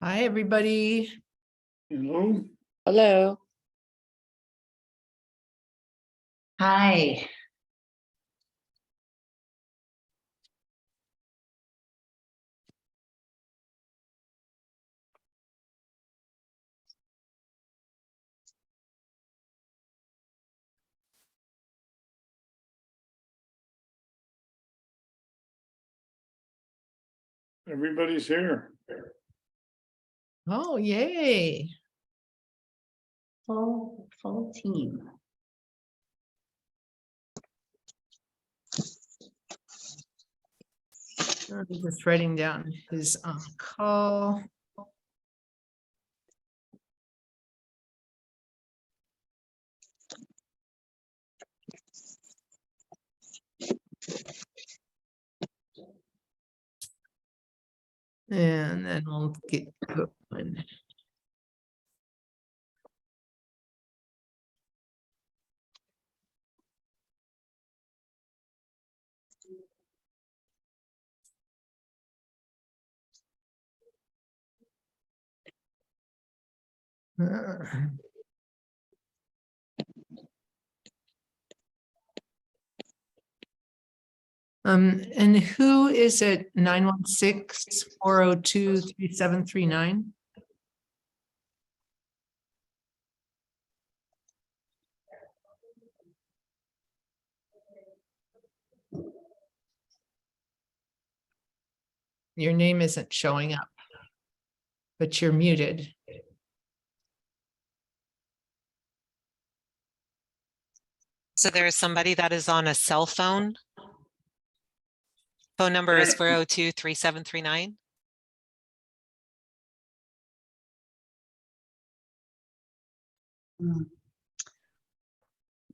Hi, everybody. Hello. Hello. Hi. Everybody's here. Oh, yay. Full team. I'm just writing down his call. And then we'll get going. And who is it? 916-402-3739? Your name isn't showing up, but you're muted. So there is somebody that is on a cell phone. Phone number is 402-3739.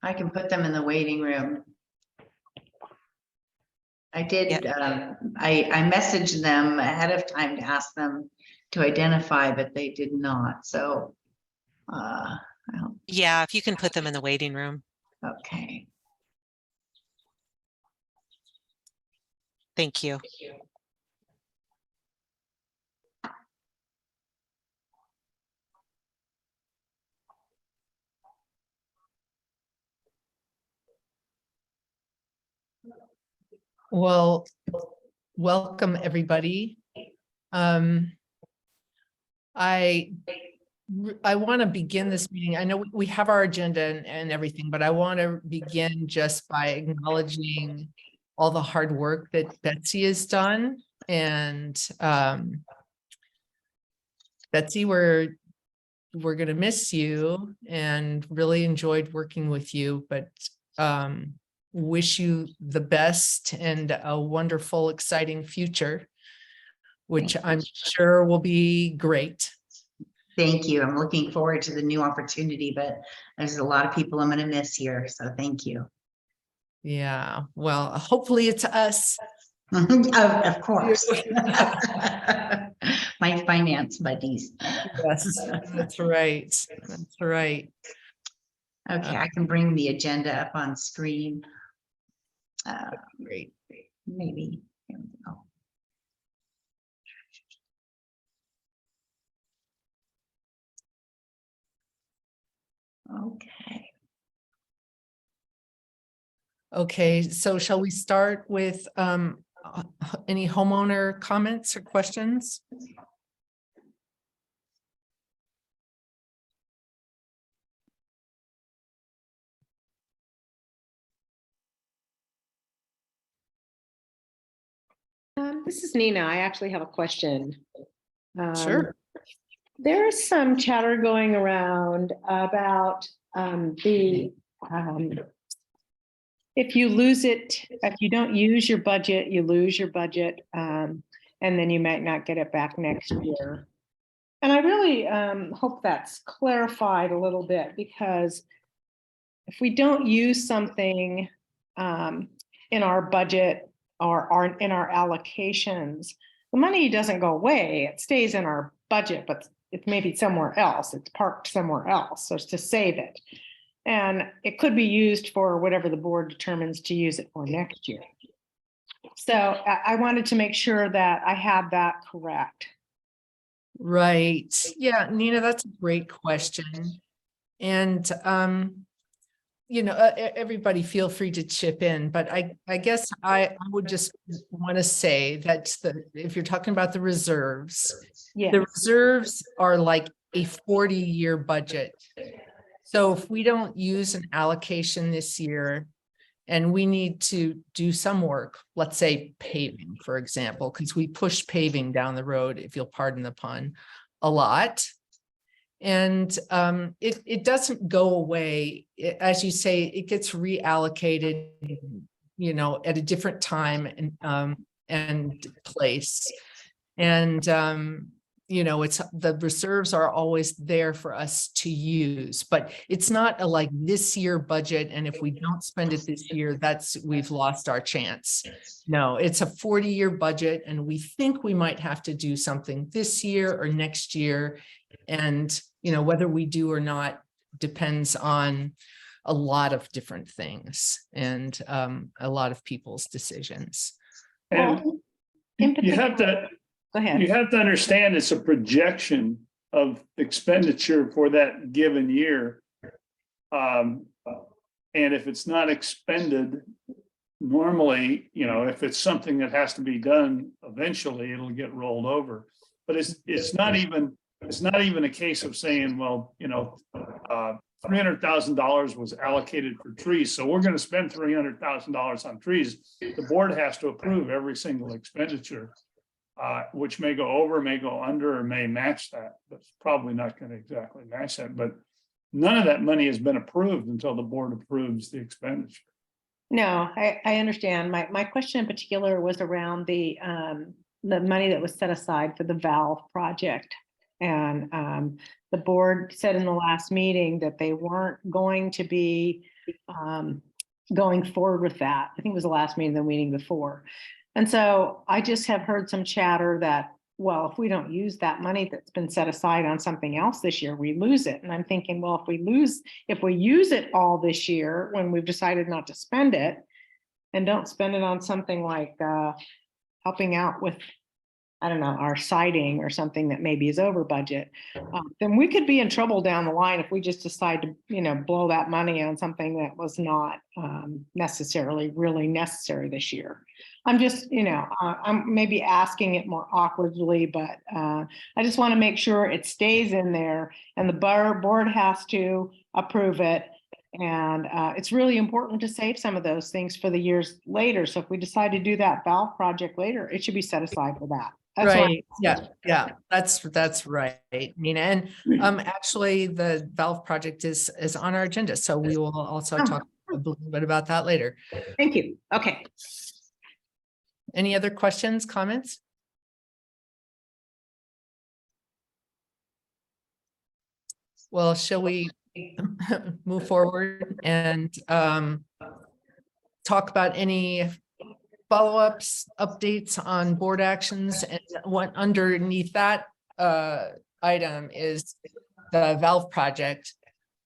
I can put them in the waiting room. I did, I messaged them ahead of time to ask them to identify, but they did not. So, Yeah, if you can put them in the waiting room. okay. Thank you. Well, welcome everybody. I want to begin this meeting. I know we have our agenda and everything, but I want to begin just by acknowledging all the hard work that Betsy has done. And Betsy, we're going to miss you and really enjoyed working with you, but wish you the best and a wonderful, exciting future, which I'm sure will be great. Thank you. I'm looking forward to the new opportunity, but there's a lot of people I'm going to miss here. So thank you. Yeah, well, hopefully it's us. Of course. My finance buddies. Yes, that's right. That's right. Okay, I can bring the agenda up on screen. Great. Maybe. Here we go. Okay. Okay, so shall we start with any homeowner comments or questions? This is Nina. I actually have a question. Sure. There's some chatter going around about if you lose it, if you don't use your budget, you lose your budget, and then you might not get it back next year. And I really hope that's clarified a little bit, because if we don't use something in our budget or in our allocations, the money doesn't go away. It stays in our budget, but it's maybe somewhere else. It's parked somewhere else, so it's to save it. And it could be used for whatever the board determines to use it for next year. So I wanted to make sure that I had that correct. Right. Yeah, Nina, that's a great question. And, everybody feel free to chip in, but I guess I would just want to say that if you're talking about the reserves, the Yes. reserves are like a 40-year budget. So if we don't use an allocation this year and we need to do some work, let's say paving, for example, because we push paving down the road, if you'll pardon the pun, a lot. And it doesn't go away. As you say, it gets reallocated, at a different time and place. And it's the reserves are always there for us to use, but it's not a like this year budget. And if we don't spend it this year, we've lost our chance. No, it's a 40-year budget, and we think we might have to do something this year or next year. And whether we do or not depends on a lot of different things and a lot of people's decisions. And Well, in you have to, Go ahead. you have to understand it's a projection of expenditure for that given year. And if it's not expended, normally, if it's something that has to be done, eventually it'll get rolled over. But it's not even a case of saying, well, $300,000 was allocated for trees, so we're going to spend $300,000 on trees. The board has to approve every single expenditure, which may go over, may go under, or may match that. But it's probably not going to exactly match that. But none of that money has been approved until the board approves the expenditure. No, I understand. My question in particular was around the money that was set aside for the valve project. And the board said in the last meeting that they weren't going to be going forward with that. I think it was the last meeting, the meeting before. And so I just have heard some chatter that, well, if we don't use that money that's been set aside on something else this year, we lose it. And I'm thinking, well, if we use it all this year when we've decided not to spend it, and don't spend it on something like helping out with, I don't know, our siding or something that maybe is over budget, then we could be in trouble down the line if we just decide to, blow that money on something that was not necessarily really necessary this year. I'm just, I'm maybe asking it more awkwardly, but I just want to make sure it stays in there and the board has to approve it. And it's really important to save some of those things for the years later. So if we decide to do that valve project later, it should be set aside for that. That's right. Yeah. That's right, Nina. And actually the valve project is on our agenda. So we will also talk a little bit about that later. Thank you. Okay. Any other questions, comments? Well, shall we move forward and talk about any follow-ups, updates on board actions, and what underneath that item is the valve project.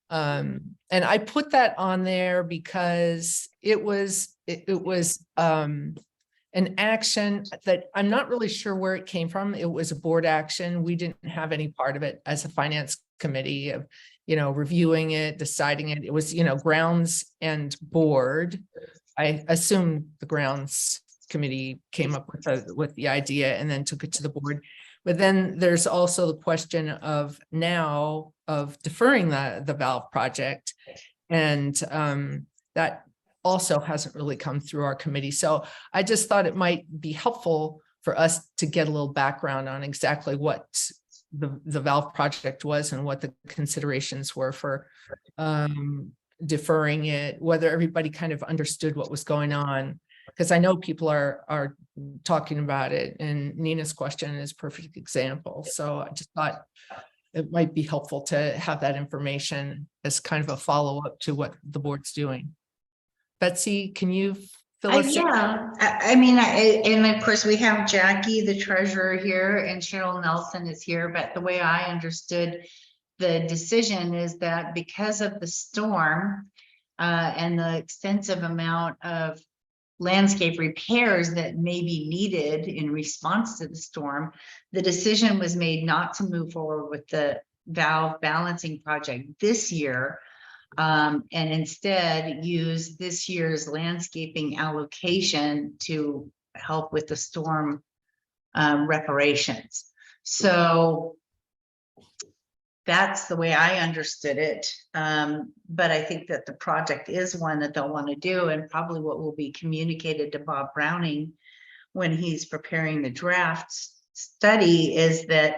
And I put that on there because it was an action that I'm not really sure where it came from. It was a board action. We didn't have any part of it as a finance committee of, reviewing it, deciding it. It was, grounds and board. I assume the grounds committee came up with the idea and then took it to the board. But then there's also the question of deferring the valve project. And that also hasn't really come through our committee. So I just thought it might be helpful for us to get a little background on exactly what the valve project was and what the considerations were for deferring it, whether everybody kind of understood what was going on. Because I know people are talking about it, and Nina's question is a perfect example. So I just thought it might be helpful to have that information as kind of a follow-up to what the board's doing. Betsy, can you fill us in? Yeah, and of course we have Jackie, the treasurer here, and Cheryl Nelson is here, but the way I understood the decision is that because of the storm and the extensive amount of landscape repairs that may be needed in response to the storm, the decision was made not to move forward with the valve balancing project this year, and instead use this year's landscaping allocation to help with the storm reparations. So that's the way I understood it. But I think that the project is one that they'll want to do, and probably what will be communicated to Bob Browning when he's preparing the draft study is that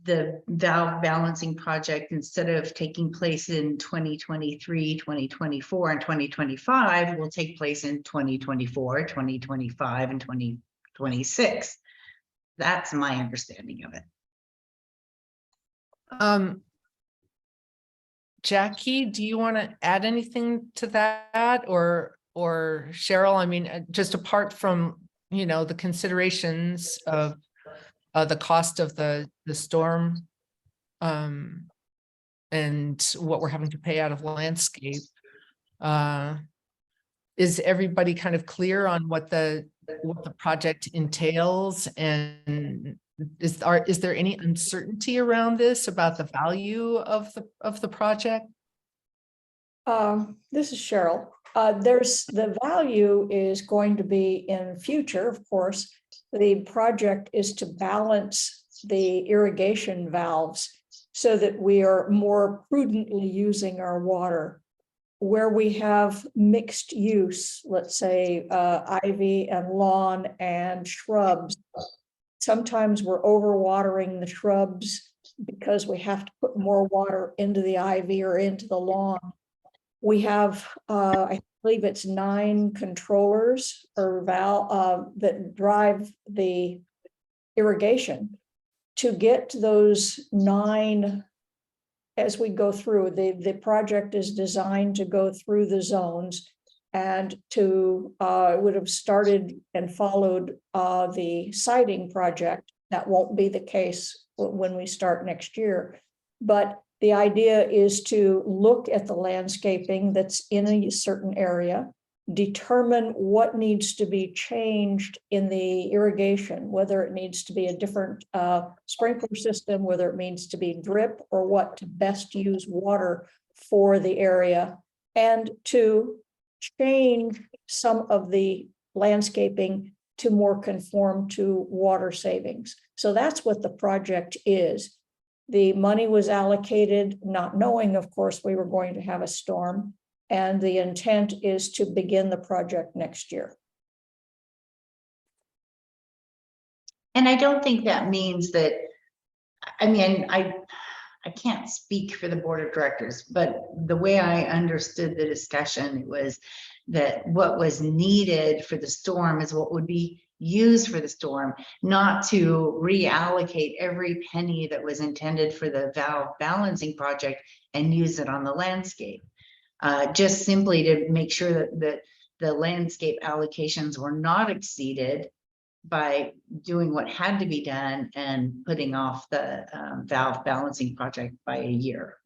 the valve balancing project, instead of taking place in 2023, 2024, and 2025, will take place in 2024, 2025, and 2026. That's my understanding of it. Jackie, do you want to add anything to that, or Cheryl? I mean, just apart from, you know, the considerations of the cost of the storm, and what we're having to pay out of landscape. Is everybody kind of clear on what the project entails, and is there any uncertainty around this about the value of the project? This is Cheryl. The value is going to be in future, of course. The project is to balance the irrigation valves so that we are more prudently using our water. Where we have mixed use, let's say ivy and lawn and shrubs, sometimes we're overwatering the shrubs because we have to put more water into the ivy or into the lawn. We have, I believe it's 9 controllers or valve that drive the irrigation. To get those 9, as we go through, the project is designed to go through the zones and to would have started and followed the siding project. That won't be the case when we start next year. But the idea is to look at the landscaping that's in a certain area, determine what needs to be changed in the irrigation, whether it needs to be a different sprinkler system, whether it needs to be drip, or what to best use water for the area, and to change some of the landscaping to more conform to water savings. So that's what the project is. The money was allocated, not knowing, of course, we were going to have a storm, and the intent is to begin the project next year. And I don't think that means that, I mean, I can't speak for the board of directors, but the way I understood the discussion was that what was needed for the storm is what would be used for the storm, not to reallocate every penny that was intended for the valve balancing project and use it on the landscape. Just simply to make sure that the landscape allocations were not exceeded by doing what had to be done and putting off the valve balancing project by a year.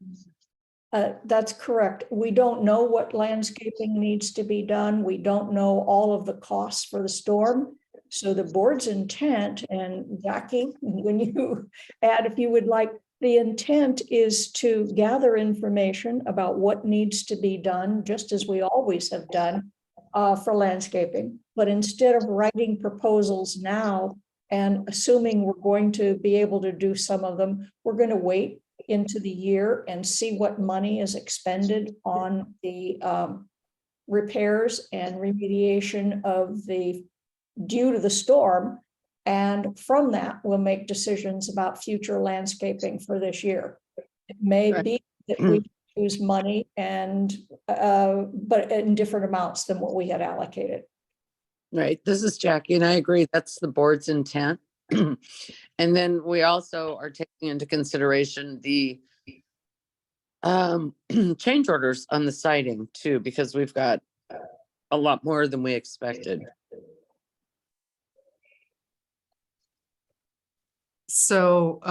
That's correct. We don't know what landscaping needs to be done. We don't know all of the costs for the storm. So the board's intent, and Jackie, when you add, if you would like, the intent is to gather information about what needs to be done, just as we always have done for landscaping. But instead of writing proposals now and assuming we're going to be able to do some of them, we're going to wait into the year and see what money is expended on the repairs and remediation of the due to the storm. And from that, we'll make decisions about future landscaping for this year. It may be that we use money and but in different amounts than what we had allocated. Right. This is Jackie, and I agree. That's the board's intent. And then we also are taking into consideration the change orders on the siding too, because we've got a lot more than we expected. So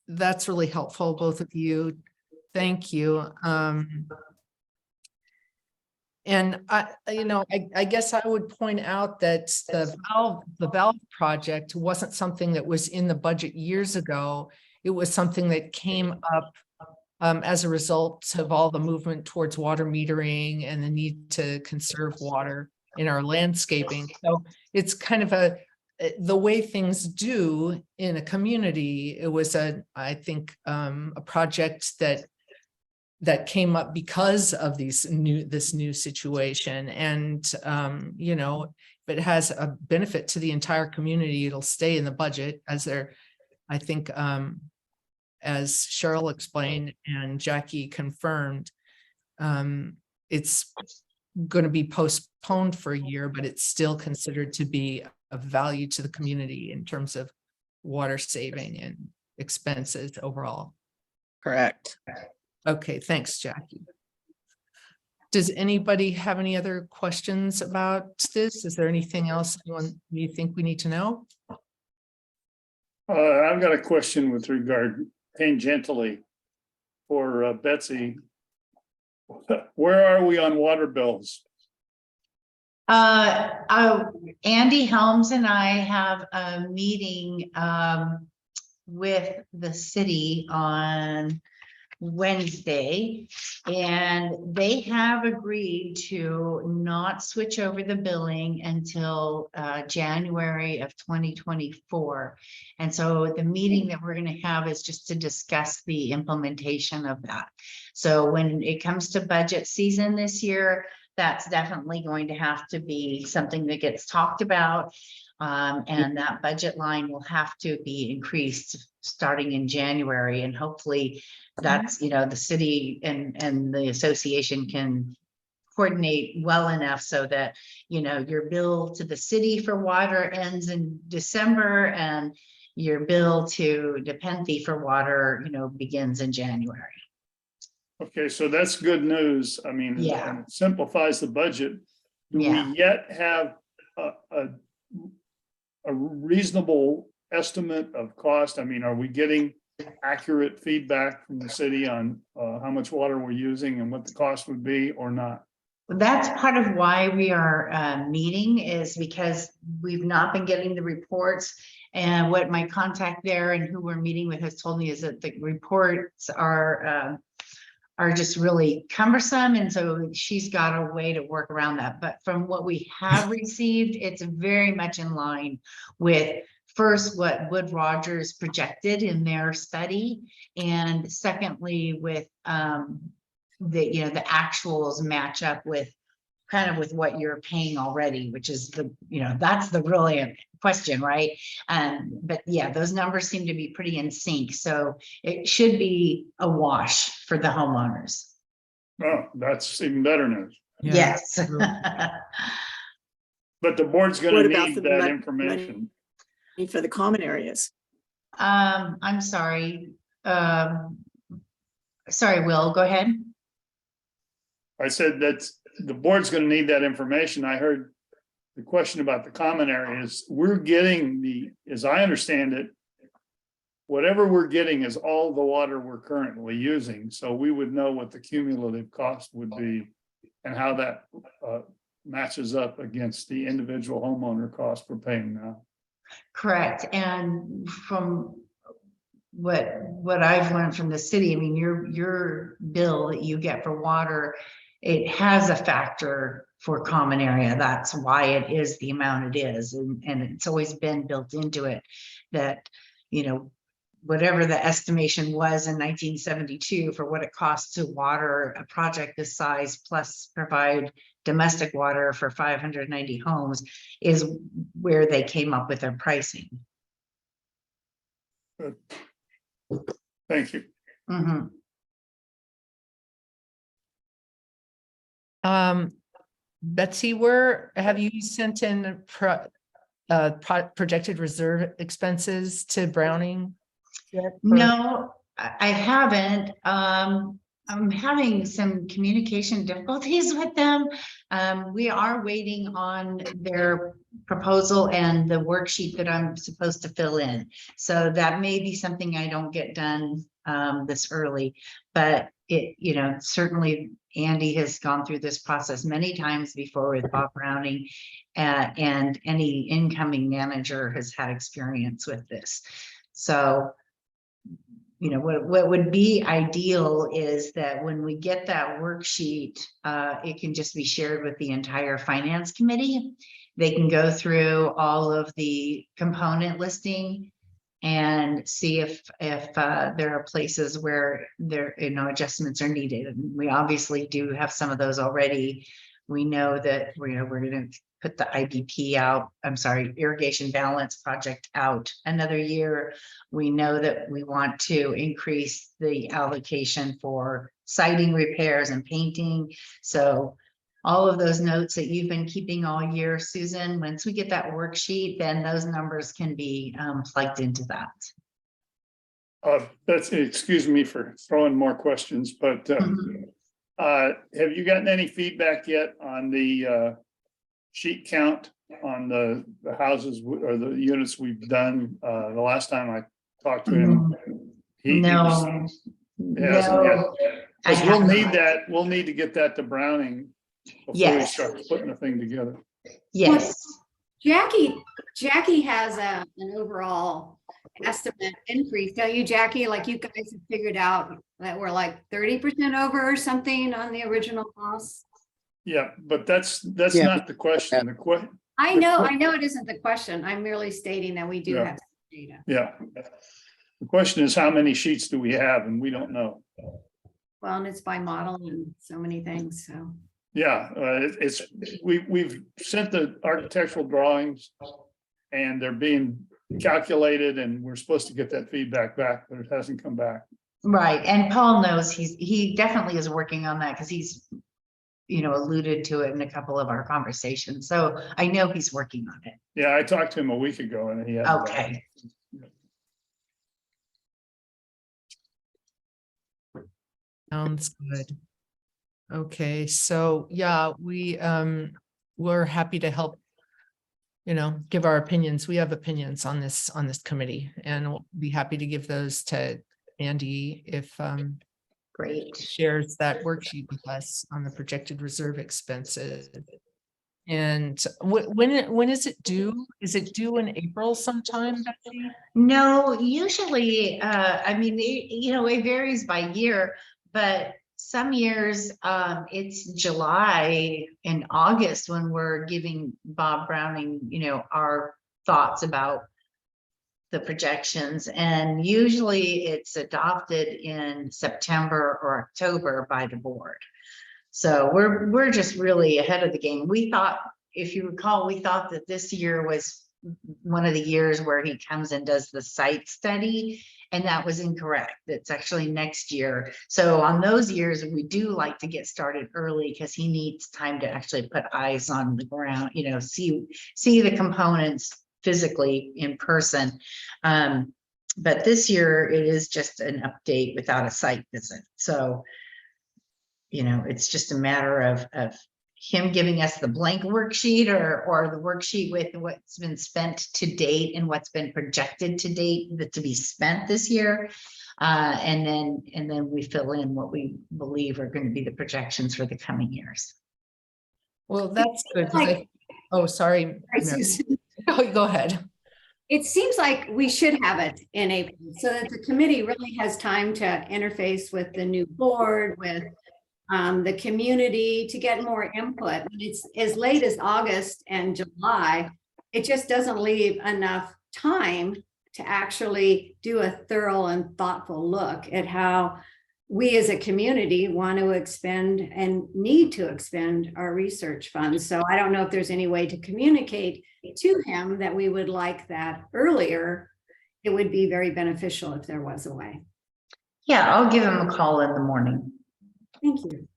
that's really helpful, both of you. Thank you. And I guess I would point out that the valve project wasn't something that was in the budget years ago. It was something that came up as a result of all the movement towards water metering and the need to conserve water in our landscaping. So it's kind of the way things do in a community. It was I think, a project that came up because of this new situation. And, if it has a benefit to the entire community, it'll stay in the budget I think, as Cheryl explained and Jackie confirmed, it's going to be postponed for a year, but it's still considered to be of value to the community in terms of water saving and expenses overall. Correct. Okay, thanks, Jackie. Does anybody have any other questions about this? Is there anything else you think we need to know? I've got a question with regard tangentially for Betsy. Where are we on water bills? Andy Helms and I have a meeting with the city on Wednesday, and they have agreed to not switch over the billing until January of 2024. And so the meeting that we're going to have is just to discuss the implementation of that. So when it comes to budget season this year, that's definitely going to have to be something that gets talked about. And that budget line will have to be increased starting in January. And hopefully that's, the city and the association can coordinate well enough so that, your bill to the city for water ends in December and your bill to Nepenthe for water, begins in January. Okay, so that's good news. I mean, Yeah. it simplifies the budget. Do Yeah. we yet have a reasonable estimate of cost? I mean, are we getting accurate feedback from the city on how much water we're using and what the cost would be or not? That's part of why we are meeting, is because we've not been getting the reports. And what my contact there and who we're meeting with has told me is that the reports are just really cumbersome. And so she's got a way to work around that. But from what we have received, it's very much in line with first what Wood Rogers projected in their study. And secondly, with the actuals match up with kind of with what you're paying already, which is that's the really question, right? But yeah, those numbers seem to be pretty in sync. So it should be a wash for the homeowners. Oh, that's even better news. Yeah. Yes. But the board's What gonna about need the that money- information. For the common areas. I'm sorry. Sorry, Will, go ahead. I said that the board's gonna need that information. I heard the question about the common areas. We're getting as I understand it, whatever we're getting is all the water we're currently using. So we would know what the cumulative cost would be and how that matches up against the individual homeowner cost we're paying now. Correct. And from what I've learned from the city, I mean, your bill that you get for water, it has a factor for common area. That's why it is the amount it is. And it's always been built into it that, whatever the estimation was in 1972 for what it costs to water a project this size, plus provide domestic water for 590 homes, is where they came up with their pricing. Good. Thank you. Mhm. Betsy, where have you sent in projected reserve expenses to Browning yet? No, I haven't. I'm having some communication difficulties with them. We are waiting on their proposal and the worksheet that I'm supposed to fill in. So that may be something I don't get done this early. But it, you know, certainly Andy has gone through this process many times before with Bob Browning. And any incoming manager has had experience with this. So, you know, what would be ideal is that when we get that worksheet, it can just be shared with the entire finance committee. They can go through all of the component listing and see if there are places where there, you know, adjustments are needed. And we obviously do have some of those already. We know that, you know, we're going to put the IBP out, I'm sorry, irrigation balance project out another year. We know that we want to increase the allocation for siding repairs and painting. So all of those notes that you've been keeping all year, Susan, once we get that worksheet, then those numbers can be plugged into that. That's, excuse me for throwing more questions, but have you gotten any feedback yet on the sheet count on the houses or the units we've done? The last time I talked to him, No, no. I Because we'll haven't. need that, we'll need to get that to Browning before we Yes. start putting the thing together. Yes. Jackie has an overall estimate increase. Don't you, Jackie? Like you guys have figured out that we're like 30% over or something on the original cost. Yeah, but that's Yeah. not the question. The I know it isn't the question. I'm merely stating that we do Yeah. have data. yeah. The question is, how many sheets do we have? And we don't know. Well, and it's by model and so many things, so. Yeah, we've sent the architectural drawings and they're being calculated and we're supposed to get that feedback back, but it hasn't come back. Right. And Paul knows he definitely is working on that because he's, you know, alluded to it in a couple of our conversations. So I know he's working on it. Yeah, I talked to him a week ago and he had. Okay. Sounds good. Okay, so yeah, we're happy to help, you know, give our opinions. We have opinions on this committee, and we'll be happy to give those to Andy if Great. shares that worksheet with us on the projected reserve expenses. And when is it due? Is it due in April sometime, Betsy? No, usually, I mean, you know, it varies by year, but some years it's July and August when we're giving Bob Browning, you know, our thoughts about the projections. And usually it's adopted in September or October by the board. So we're just really ahead of the game. We thought, if you recall, we thought that this year was one of the years where he comes and does the site study, and that was incorrect. It's actually next year. So on those years, we do like to get started early because he needs time to actually put eyes on the ground, you know, see the components physically in person. But this year it is just an update without a site visit. So, you know, it's just a matter of him giving us the blank worksheet or the worksheet with what's been spent to date and what's been projected to date to be spent this year. And then we fill in what we believe are going to be the projections for the coming years. Well, that's good. 'Cause oh, sorry. Mary. Go ahead. It seems like we should have it in April so that the committee really has time to interface with the new board, with the community, to get more input. When it's as late as August and July, it just doesn't leave enough time to actually do a thorough and thoughtful look at how we as a community want to expend and need to expend our research funds. So I don't know if there's any way to communicate to him that we would like that earlier. It would be very beneficial if there was a way. Yeah, I'll give him a call in the morning. Thank you.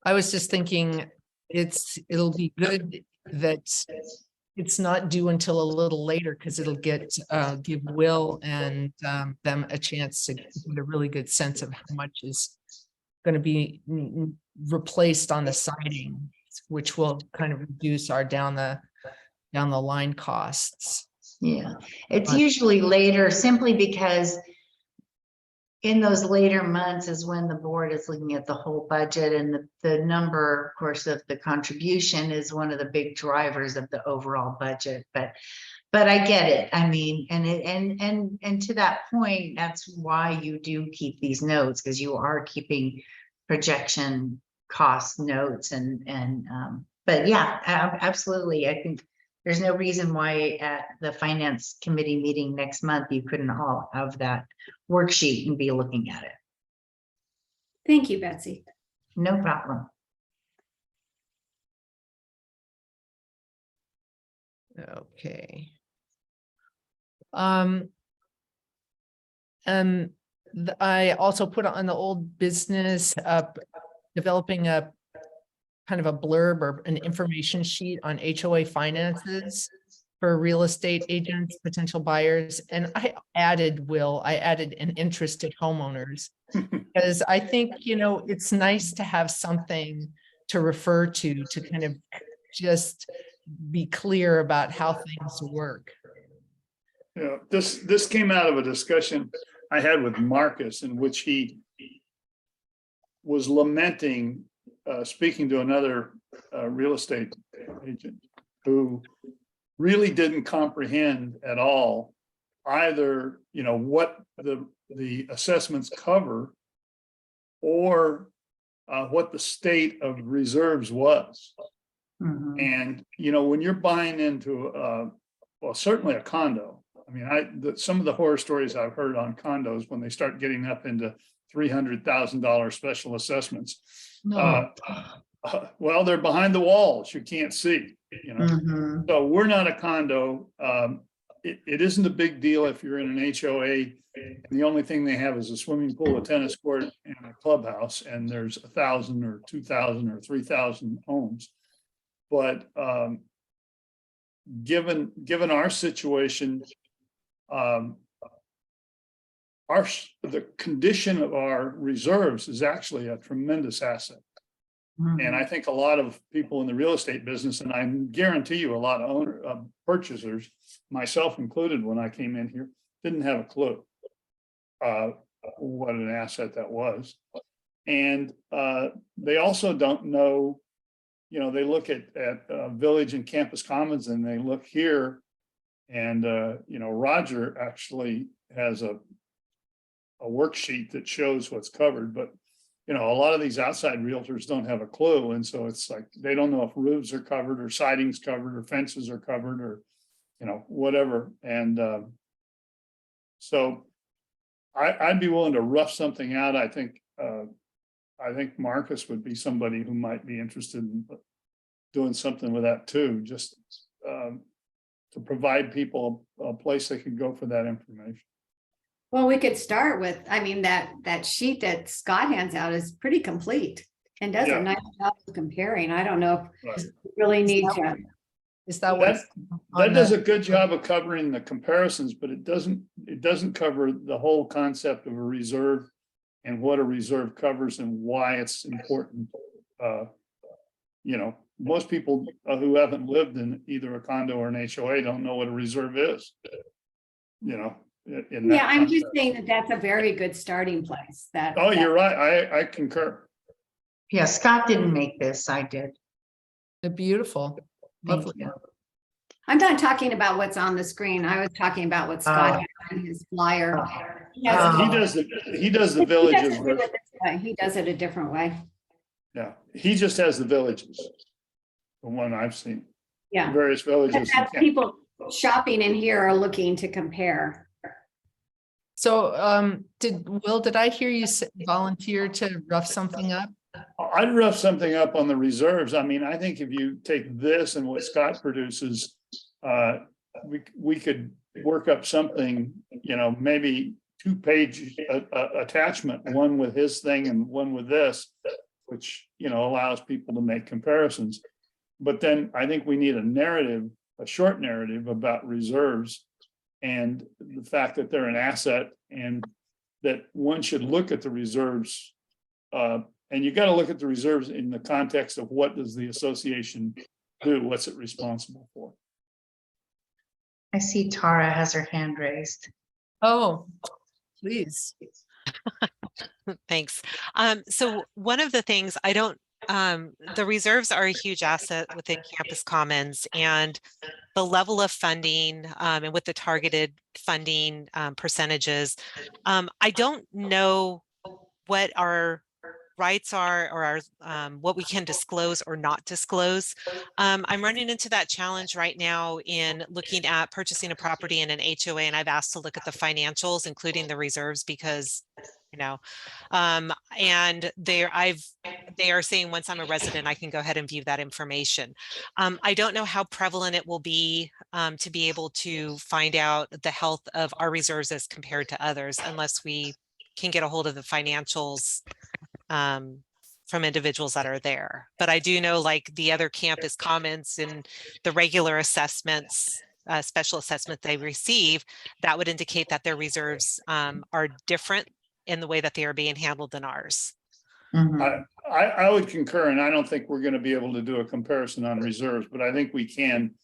I was just thinking it'll be good that it's not due until a little later because it'll give Will and them a chance to get a really good sense of how much is going to be replaced on the siding, which will kind of reduce our down the line costs. Yeah, it's usually later simply because in those later months is when the board is looking at the whole budget, and the number, of course, of the contribution is one of the big drivers of the overall budget. But I get it. I mean, and to that point, that's why you do keep these notes, because you are keeping projection cost notes but yeah, absolutely. I think there's no reason why at the finance committee meeting next month, you couldn't all have that worksheet and be looking at it. Thank you, Betsy. No problem. Okay. I also put on the old business, developing a kind of a blurb or an information sheet on HOA finances for real estate agents, potential buyers. And I added an interested homeowners, because I think, it's nice to have something to refer to kind of just be clear about how things work. Yeah, this came out of a discussion I had with Marcus, in which he was lamenting, speaking to another real estate agent who really didn't comprehend at all either, what the assessments cover, or what the state of reserves was. Mhm. And, when you're buying into, well, certainly a condo. I mean, some of the horror stories I've heard on condos, when they start getting up into $300,000 special assessments. No. Well, they're behind the walls. You can't see, Mhm. So we're not a condo. It isn't a big deal if you're in an HOA. And the only thing they have is a swimming pool, a tennis court, and a clubhouse, and there's 1,000 or 2,000 or 3,000 homes. But given our situation, the condition of our reserves is actually a tremendous asset. And I think a lot of people in the real estate business, and I guarantee you a lot of purchasers, myself included, when I came in here, didn't have a clue what an asset that was. And they also don't know, they look at Village and Campus Commons, and they look here, and Roger actually has a worksheet that shows what's covered, but a lot of these outside realtors don't have a clue. And so it's like, they don't know if roofs are covered, or siding's covered, or fences are covered, or, whatever. And so I'd be willing to rough something out. I think Marcus would be somebody who might be interested in doing something with that too, just to provide people a place they could go for that information. Well, we could start with, that sheet that Scott hands out is pretty complete and does Yeah. a nice job of comparing. I don't know Right. if you really need to. Is that what? That does a good job of covering the comparisons, but it doesn't cover the whole concept of a reserve and what a reserve covers and why it's important. Most people who haven't lived in either a condo or an HOA don't know what a reserve is. Yeah, I'm just saying that that's a very good starting place. Oh, you're right. I concur. Yeah, Scott didn't make this, I did. They're beautiful. Thank Lovely. you. I'm not talking about what's on the screen. I was talking about what Scott had in his flyer. He has- He does the villages. do it this way. He does it a different way. Yeah, he just has the villages. The one I've seen, Yeah. various villages. That's people shopping in here are looking to compare. So, did I hear you volunteer to rough something up? I'd rough something up on the reserves. I mean, I think if you take this and what Scott produces, we could work up something, maybe 2-page attachment, one with his thing and one with this, which, allows people to make comparisons. But then I think we need a short narrative about reserves and the fact that they're an asset, and that one should look at the reserves. And you got to look at the reserves in the context of what does the association do? What's it responsible for? I see Tara has her hand raised. Oh, please. Thanks. So one of the things the reserves are a huge asset within Campus Commons, and the level of funding and with the targeted funding percentages, I don't know what our rights are or what we can disclose or not disclose. I'm running into that challenge right now in looking at purchasing a property in an HOA, and I've asked to look at the financials, including the reserves, because and they are saying once I'm a resident, I can go ahead and view that information. I don't know how prevalent it will be to be able to find out the health of our reserves as compared to others, unless we can get a hold of the financials from individuals that are there. But I do know, like the other campus comments and the regular assessments, special assessment they receive, that would indicate that their reserves are different in the way that they are being handled than ours. Mhm. I would concur, and I don't think we're going to be able to do a comparison on reserves, but I think we can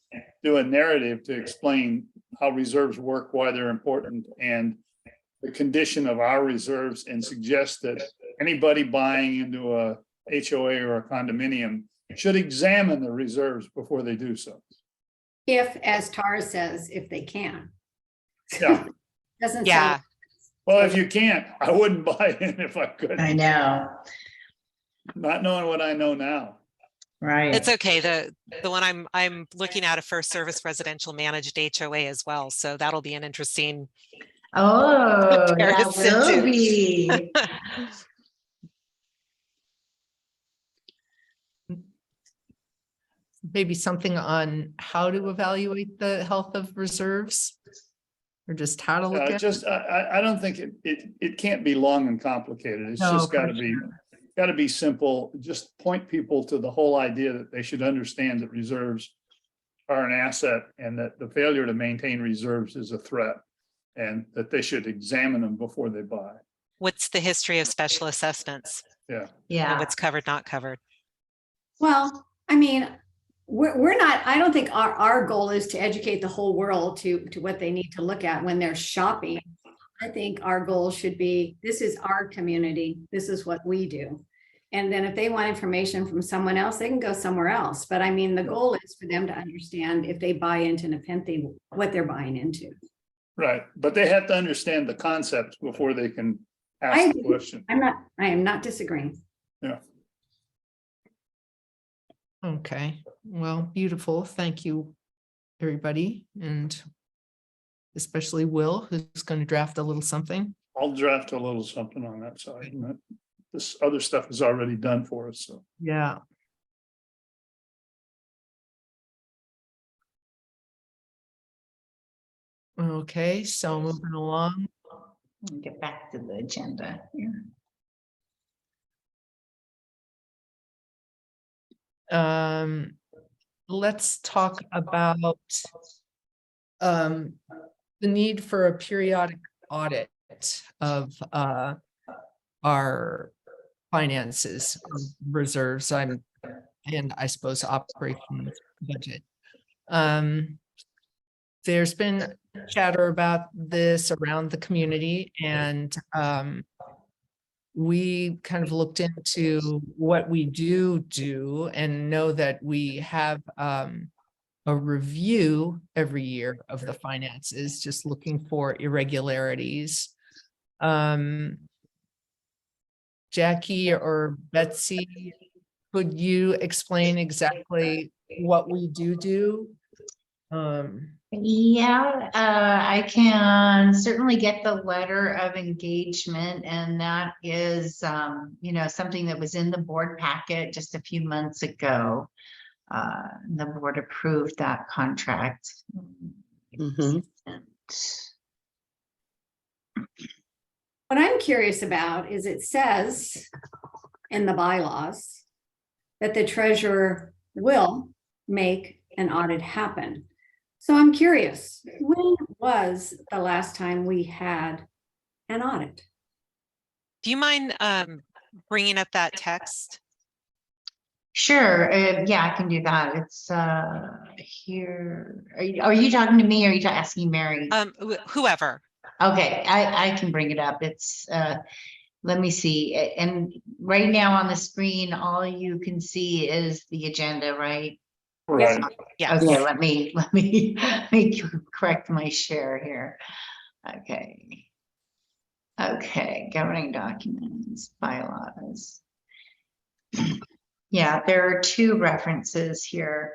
do a narrative to explain how reserves work, why they're important, and the condition of our reserves, and suggest that anybody buying into a HOA or a condominium should examine the reserves before they do so. If, as Tara says, if they can. Yeah, Doesn't Yeah. sound, well, if you can't, I wouldn't buy in if I could, I know, not knowing what I know now. right. It's okay. The one I'm looking at a first service residential managed HOA as well. So that'll be an interesting Oh, that comparison will too. be. Maybe something on how to evaluate the health of reserves? Or just how to look at it? Just, I don't think it can't be long and complicated. It's No, just for gotta be simple. Just point people to the whole idea that they should understand that reserves are an asset, and that the failure to maintain reserves is a threat, and that they should examine them before they buy. What's the history of special assessments Yeah. and Yeah, what's covered, not covered? well, I mean, we're not, I don't think our goal is to educate the whole world to what they need to look at when they're shopping. I think our goal should be, this is our community, this is what we do. And then if they want information from someone else, they can go somewhere else. But I mean, the goal is for them to understand, if they buy into Nepenthe, what they're buying into. Right, but they have to understand the concepts before they can I ask the agree. question. I am not disagreeing. Yeah. Okay, well, beautiful. Thank you, everybody, and especially Will, who's going to draft a little something. I'll draft a little something on that side, and this other stuff is already done for us, so. Yeah. Okay, so moving along. get back to the agenda here. Let's talk about the need for a periodic audit of our finances, reserves, and I suppose operations budget. There's been chatter about this around the community, and we kind of looked into what we do and know that we have a review every year of the finances, just looking for irregularities. Jackie or Betsy, could you explain exactly what we do? Yeah, I can certainly get the letter of engagement, and that is, something that was in the board packet just a few months ago. The board approved that contract. Mhm. What I'm curious about is it says in the bylaws that the treasurer will make an audit happen. So I'm curious, when was the last time we had an audit? Do you mind bringing up that text? Sure, yeah, I can do that. It's here. Are you talking to me, or are you asking Mary? Whoever. Okay, I can bring it up. It's, let me see. And right now on the screen, all you can see is the agenda, right? Right. Yes. Okay, let me let me correct my share here. Okay. Okay, governing documents, bylaws. Yeah, there are two references here.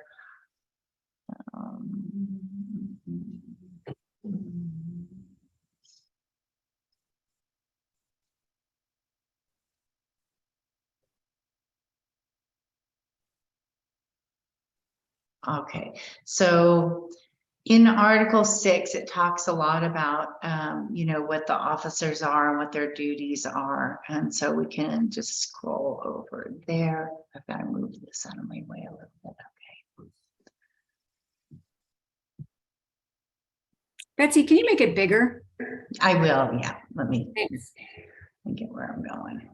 Okay, so in Article 6, it talks a lot about, you know, what the officers are and what their duties are. And so we can just scroll over there. I've got to move this out of my way a little bit. Betsy, can you make it bigger? I will, yeah. Let me Thanks. get where I'm going.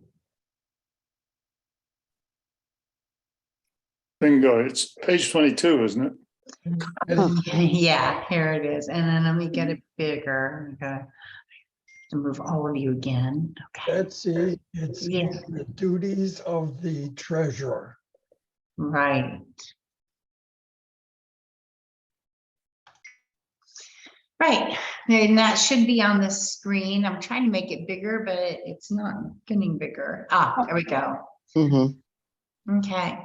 Bingo. It's page 22, isn't it? Yeah, here it is. And then let me get it bigger. Okay. To move all of you again. Okay. Betsy, it's Yeah. the duties of the treasurer. Right. Right. And that should be on the screen. I'm trying to make it bigger, but it's not getting bigger. Ah, there we go. Mhm. Okay.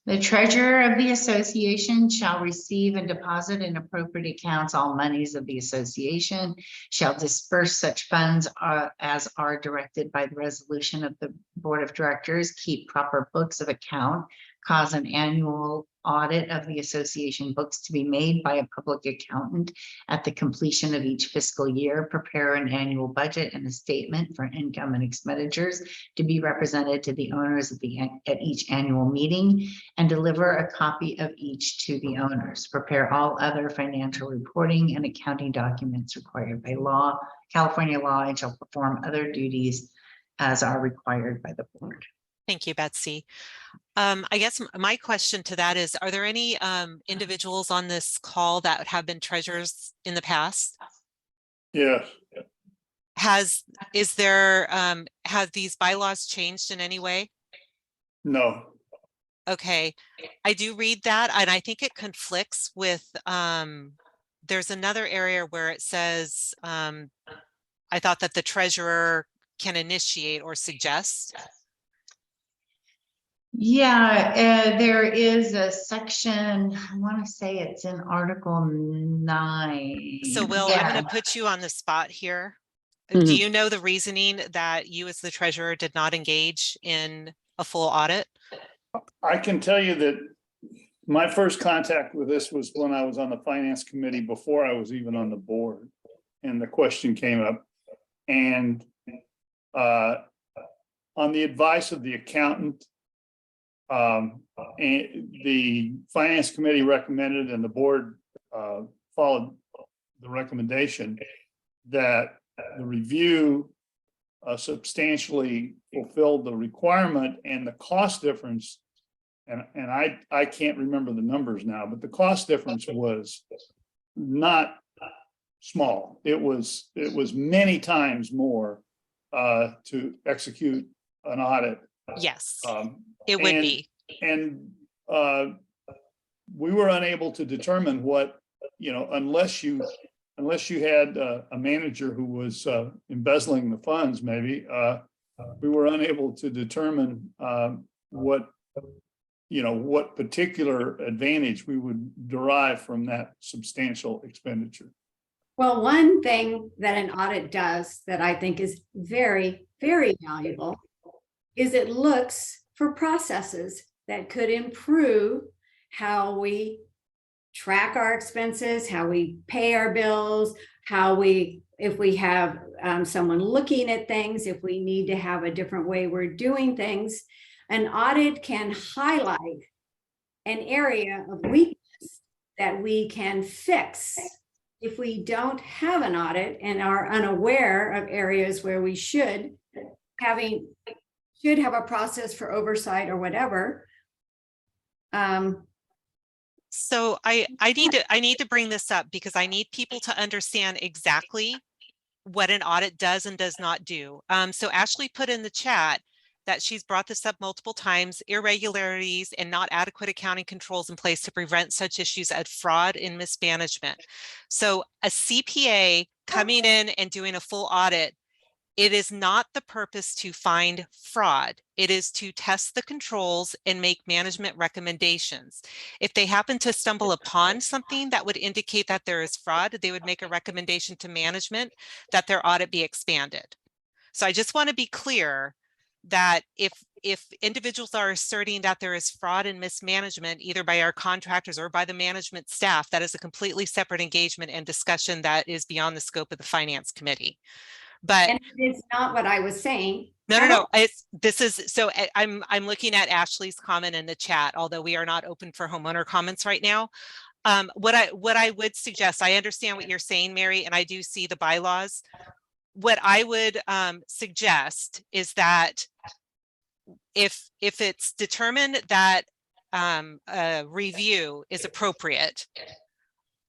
The treasurer of the association shall receive and deposit in appropriate accounts all monies of the association, shall disperse such funds as are directed by the resolution of the board of directors, keep proper books of account, cause an annual audit of the association books to be made by a public accountant at the completion of each fiscal year, prepare an annual budget and a statement for income and expenditures to be represented to the owners at each annual meeting, and deliver a copy of each to the owners. Prepare all other financial reporting and accounting documents required by law, California law, and shall perform other duties as are required by the board. Thank you, Betsy. I guess my question to that is, are there any individuals on this call that have been treasurers in the past? Yeah. Have these bylaws changed in any way? No. Okay, I do read that, and I think it conflicts with, there's another area where it says, I thought that the treasurer can initiate or suggest. Yeah, there is a section, I want to say it's in Article 9. So Will, I'm going to put you on the spot here. Do Mhm. you know the reasoning that you as the treasurer did not engage in a full audit? I can tell you that my first contact with this was when I was on the finance committee before I was even on the board. And the question came up, and on the advice of the accountant, and the finance committee recommended, and the board followed the recommendation, that the review substantially fulfilled the requirement, and the cost difference, and I can't remember the numbers now, but the cost difference was not small. It was many times more to execute an audit. Yes, it would be. And we were unable to determine what, you know, unless you had a manager who was embezzling the funds, maybe, we were unable to determine what, you know, what particular advantage we would derive from that substantial expenditure. Well, one thing that an audit does that I think is very, very valuable is it looks for processes that could improve how we track our expenses, how we pay our bills, if we have someone looking at things, if we need to have a different way we're doing things. An audit can highlight an area of weakness that we can fix. If we don't have an audit and are unaware of areas where we should have a process for oversight or whatever. So I need to bring this up because I need people to understand exactly what an audit does and does not do. So Ashley put in the chat that she's brought this up multiple times, irregularities and not adequate accounting controls in place to prevent such issues as fraud and mismanagement. So a CPA coming in and doing a full audit, it is not the purpose to find fraud. It is to test the controls and make management recommendations. If they happen to stumble upon something that would indicate that there is fraud, they would make a recommendation to management that their audit be expanded. So I just want to be clear that if individuals are asserting that there is fraud and mismanagement, either by our contractors or by the management staff, that is a completely separate engagement and discussion that is beyond the scope of the finance committee. But And it's not what I was saying. no. This is, so I'm looking at Ashley's comment in the chat, although we are not open for homeowner comments right now. What I would suggest, I understand what you're saying, Mary, and I do see the bylaws. What I would suggest is that if it's determined that a review is appropriate,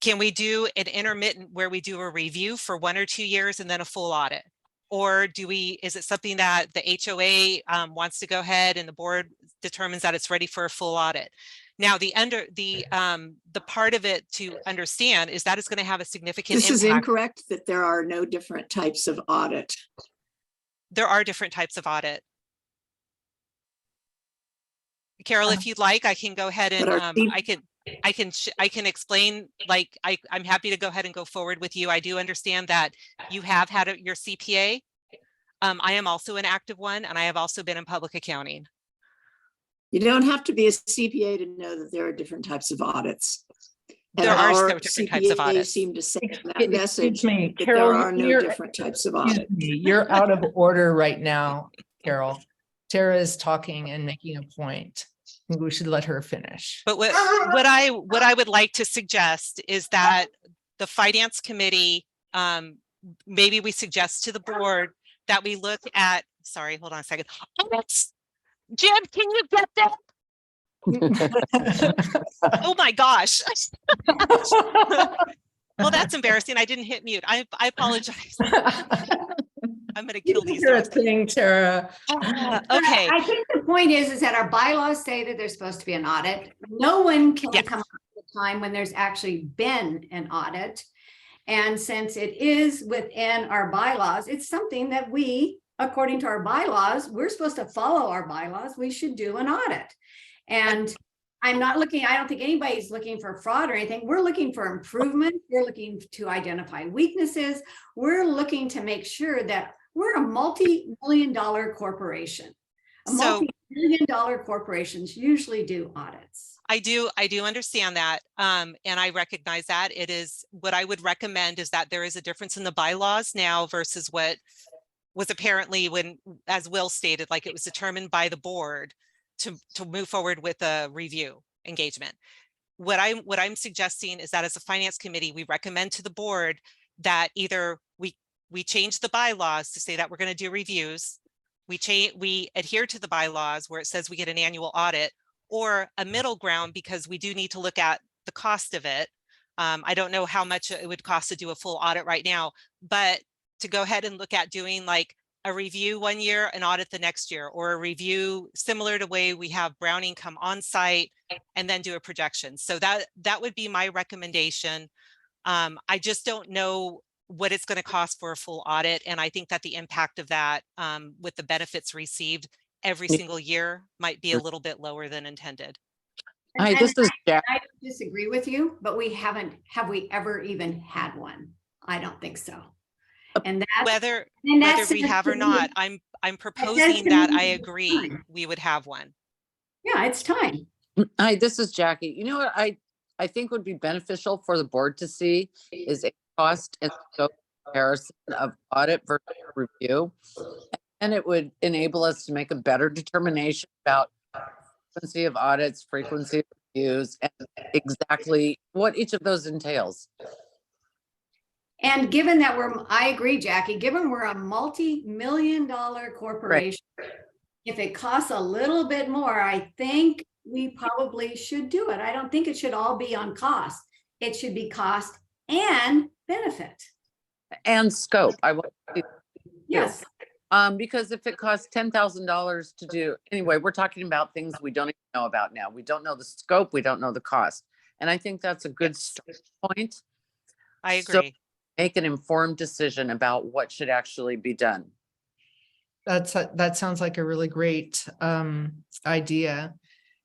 can we do an intermittent where we do a review for 1 or 2 years and then a full audit? Or is it something that the HOA wants to go ahead and the board determines that it's ready for a full audit? Now, the part of it to understand is that it's going to have a significant This impact. is incorrect, that there are no different types of audit. There are different types of audit. Carol, if you'd like, I can go ahead and I can explain, like, I'm happy to go ahead and go forward with you. I do understand that you have had your CPA. I am also an active one, and I have also been in public accounting. You don't have to be a CPA to know that there are different types of audits. And There are our different types of CPAs audits. seem to say in that Excuse message me, that Carol, there are no you're- different types of Excuse audits. me, you're out of order right now, Carol. Tara is talking and making a point. I think we should let her finish. But what I would like to suggest is that the finance committee, maybe we suggest to the board that we look at, sorry, hold on a second. Jim, can you get that? Oh my gosh. Well, that's embarrassing. I didn't hit mute. I apologize. I'm gonna kill these You're a dogs. thing, Tara. Okay. I think the point is that our bylaws say that there's supposed to be an audit. No one can Yes. come up with a time when there's actually been an audit. And since it is within our bylaws, it's something that we, according to our bylaws, we're supposed to follow our bylaws. We should do an audit. And I'm not looking, I don't think anybody's looking for fraud or anything. We're looking for improvement. We're looking to identify weaknesses. We're looking to make sure that we're a multi-million-dollar corporation. Multi-million-dollar corporations usually do audits. I do understand that. And I recognize that. It is what I would recommend is that there is a difference in the bylaws now versus what was apparently when, as Will stated, like it was determined by the board to move forward with a review engagement. What I'm suggesting is that as a finance committee, we recommend to the board that either we change the bylaws to say that we're going to do reviews. We adhere to the bylaws where it says we get an annual audit, or a middle ground, because we do need to look at the cost of it. I don't know how much it would cost to do a full audit right now, but to go ahead and look at doing like a review 1 year, an audit the next year, or a review similar to the way we have Browning come on site and then do a projection. So that would be my recommendation. I just don't know what it's going to cost for a full audit. And I think that the impact of that with the benefits received every single year might be a little bit lower than intended. Hi, this is Jack. I don't disagree with you, but have we ever even had one? I don't think so. And that's Whether says we have to or me- not, I'm says proposing to that me I it's agree time. we would have one. Yeah, it's time. Hi, this is Jackie. You know what I think would be beneficial for the board to see is a cost and scope comparison of audit versus review. And it would enable us to make a better determination about frequency of audits, frequency of reviews, and exactly what each of those entails. And given that I agree, Jackie, given we're a multi-million-dollar corporation, if it costs a little bit more, I think we probably should do it. I don't think it should all be on cost. It should be cost and benefit. And scope. I want to, Yes, because if it costs $10,000 to do, anyway, we're talking about things we don't even know about now. We don't know the scope, we don't know the cost. And I think that's a good starting point. I So agree. make an informed decision about what should actually be done. That sounds like a really great idea.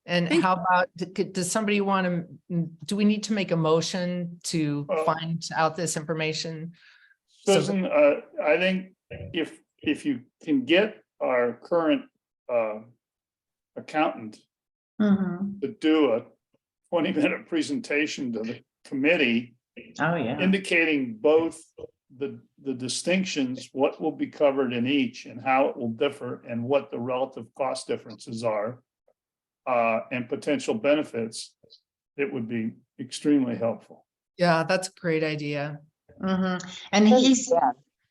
And Thank how about, does somebody want to, do we need to make a motion to Well- find out this information? So that- Susan, I think if you can get our current accountant Mhm. to do a 20-minute presentation to the committee, Oh, yeah. indicating both the distinctions, what will be covered in each and how it will differ and what the relative cost differences are, and potential benefits, it would be extremely helpful. Yeah, that's a great idea. And he's,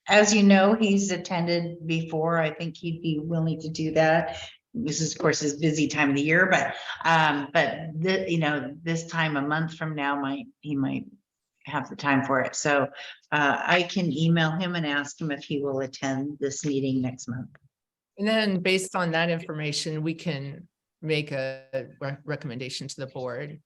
as you know, he's attended before. I think he'd be willing to do that. This is, of course, his busy time of the year, but this time a month from now he might have the time for it. So I can email him and ask him if he will attend this meeting next month. And then based on that information, we can make a recommendation to the board.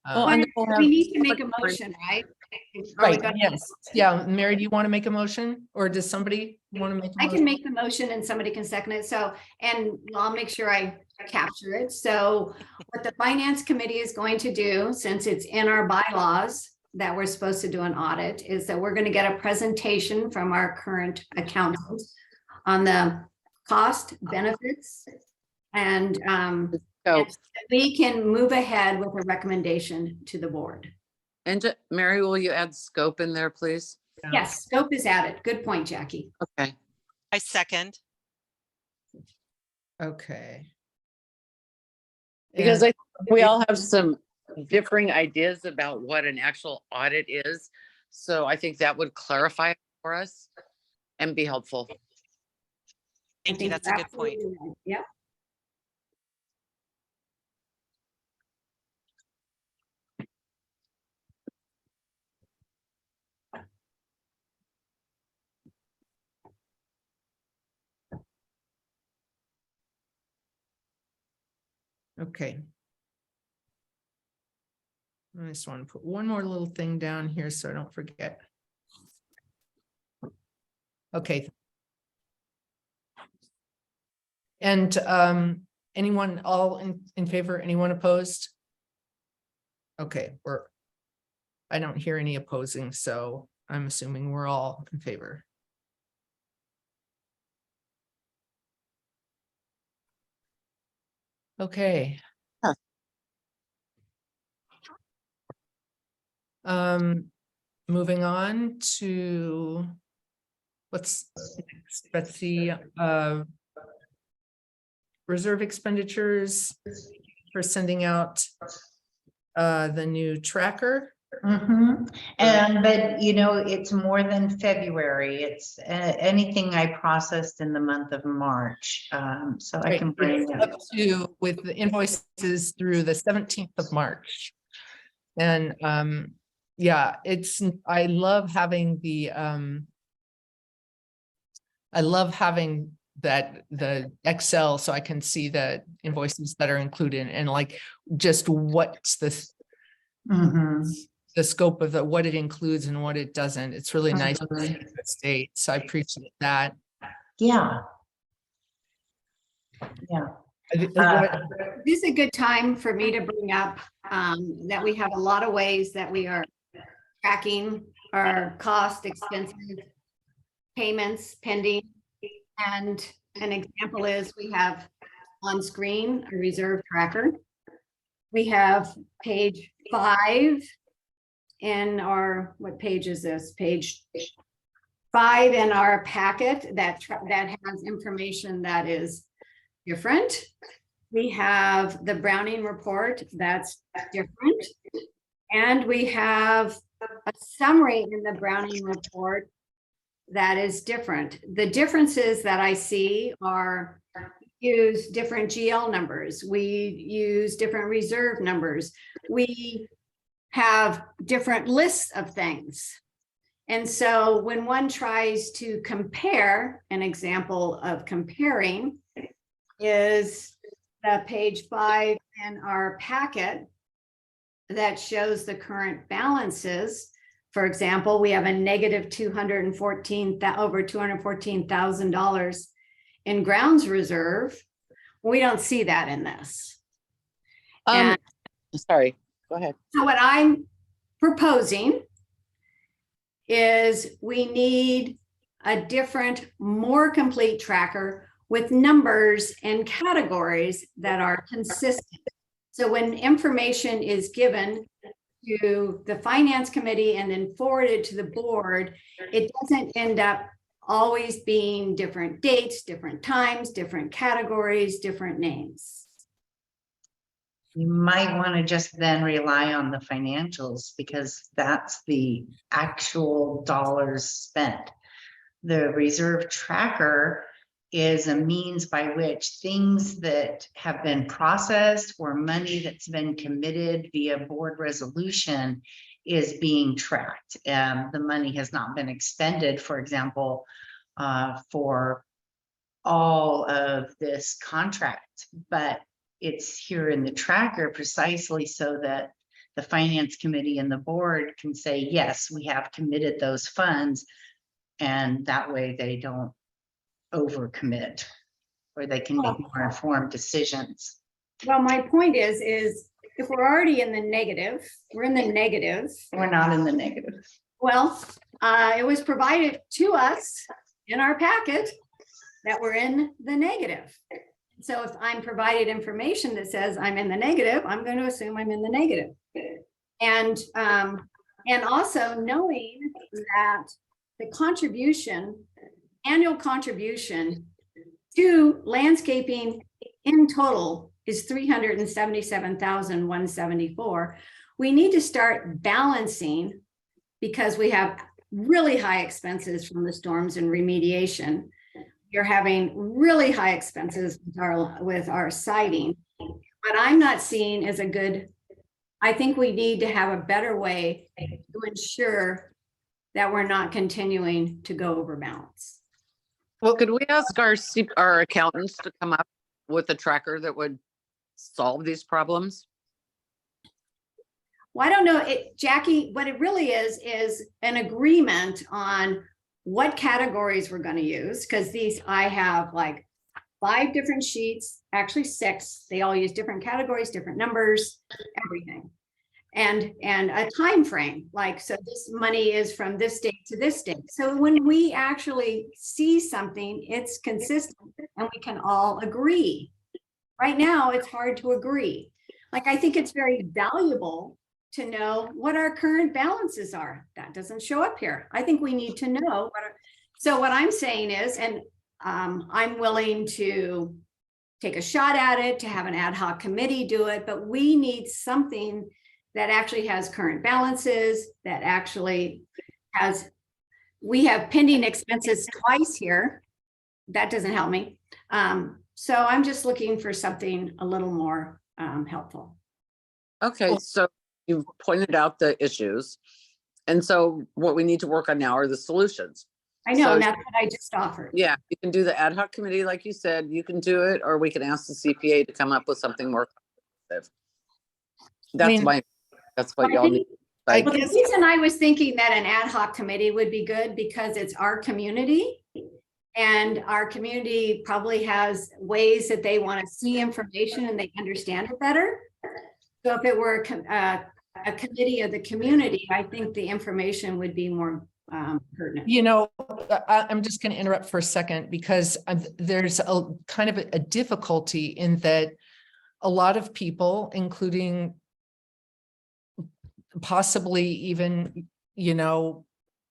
Well, and Well, we'll we have- need to make a motion, right? Are we Right, gonna- yes. Yeah, Mary, do you want to make a motion or does somebody want to make? a I can motion? make the motion and somebody can second it. So, and I'll make sure I capture it. So what the finance committee is going to do, since it's in our bylaws that we're supposed to do an audit, is that we're going to get a presentation from our current accountant on the cost, benefits, and So, we can move ahead with a recommendation to the board. and Mary, will you add scope in there, please? Yeah. Yes, scope is added. Good point, Jackie. Okay. I second. Okay. Because And- we all have some differing ideas about what an actual audit is. So I think that would clarify it for us and be helpful. Thank you. That's a good point. Yeah. Okay. I just want to put one more little thing down here so I don't forget. Okay. And anyone all in favor, anyone opposed? Okay, I don't hear any opposing, so I'm assuming we're all in favor. Okay. Huh. Moving on to what's next? Let's see, reserve expenditures for sending out the new tracker. And, but it's more than February. It's anything I processed in the month of March. So I Right, can bring it's it up to with the invoices through the 17th of March. And yeah, I love having that the Excel so I can see the invoices that are included and like just what's the scope of what it includes and what it doesn't. It's really nice to see the state. So I appreciate that. Yeah. Yeah. This is a good time for me to bring up that we have a lot of ways that we are tracking our cost, expenses, payments pending. And an example is we have on screen a reserve tracker. We have page 5 in our, what page is this? Page 5 in our packet that has information that is different. We have the Browning report that's different. And we have a summary in the Browning report that is different. The differences that I see are use different GL numbers. We use different reserve numbers. We have different lists of things. And so when one tries to compare, an example of comparing is page 5 in our packet that shows the current balances. For example, we have a negative over $214,000 in grounds reserve. We don't see that in this. And Sorry, go ahead. so what I'm proposing is we need a different, more complete tracker with numbers and categories that are consistent. So when information is given to the finance committee and then forwarded to the board, it doesn't end up always being different dates, different times, different categories, different names. You might want to just then rely on the financials because that's the actual dollars spent. The reserve tracker is a means by which things that have been processed or money that's been committed via board resolution is being tracked. The money has not been expended, for example, for all of this contract, but it's here in the tracker precisely so that the finance committee and the board can say, yes, we have committed those funds. And that way they don't overcommit, or they can make more informed decisions. Well, my point is if we're already in the negative, we're in the negative. We're not in the negative. Well, it was provided to us in our packet that we're in the negative. So if I'm provided information that says I'm in the negative, I'm going to assume I'm in the negative. And also knowing that the annual contribution to landscaping in total is $377,174. We need to start balancing because we have really high expenses from the storms and remediation. You're having really high expenses with our siding. What I'm not seeing is I think we need to have a better way to ensure that we're not continuing to go over balance. Well, could we ask our accountants to come up with a tracker that would solve these problems? Well, I don't know, Jackie, what it really is an agreement on what categories we're going to use, because I have like 5 different sheets, actually 6. They all use different categories, different numbers, everything. And a time frame, like, so this money is from this date to this date. So when we actually see something, it's consistent and we can all agree. Right now, it's hard to agree. Like, I think it's very valuable to know what our current balances are. That doesn't show up here. I think we need to know so what I'm saying is, and I'm willing to take a shot at it, to have an ad hoc committee do it, but we need something that actually has current balances, that actually we have pending expenses twice here. That doesn't help me. So I'm just looking for something a little more helpful. Okay, so you've pointed out the issues. And so what we need to work on now are the solutions. I know, So, and that's what I just offered. yeah, you can do the ad hoc committee, like you said, you can do it, or we can ask the CPA to come up with something more comprehensive. That's what y'all need. Well, the reason I was thinking that an ad hoc committee would be good because it's our community, and our community probably has ways that they want to see information and they understand it better. So if it were a committee of the community, I think the information would be more pertinent. You know, I'm just going to interrupt for a second because there's a kind of a difficulty in that a lot of people, including possibly even,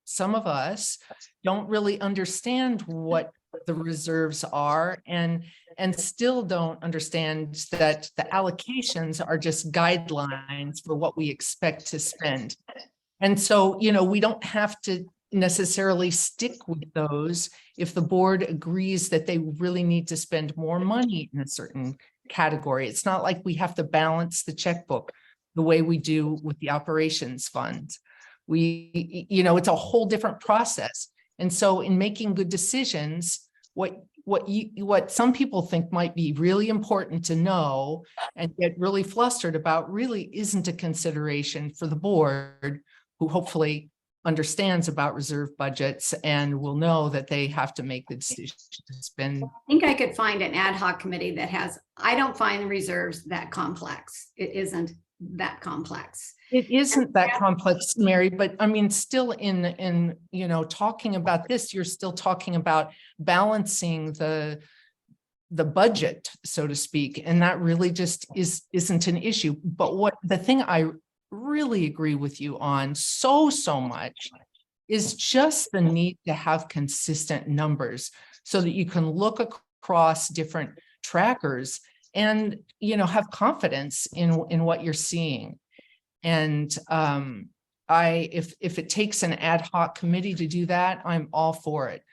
some of us don't really understand what the reserves are and still don't understand that the allocations are just guidelines for what we expect to spend. And so, we don't have to necessarily stick with those if the board agrees that they really need to spend more money in a certain category. It's not like we have to balance the checkbook the way we do with the operations fund. It's a whole different process. And so in making good decisions, what some people think might be really important to know and get really flustered about really isn't a consideration for the board, who hopefully understands about reserve budgets and will know that they have to make the decision to spend. I think I could find an ad hoc committee that has, I don't find the reserves that complex. It isn't that complex. It isn't that complex, Mary, but I mean, still in talking about this, you're still talking about balancing the budget, so to speak, and that really just isn't an issue. But what the thing I really agree with you on so much is just the need to have consistent numbers so that you can look across different trackers and have confidence in what you're seeing. And if it takes an ad hoc committee to do that, I'm all for it.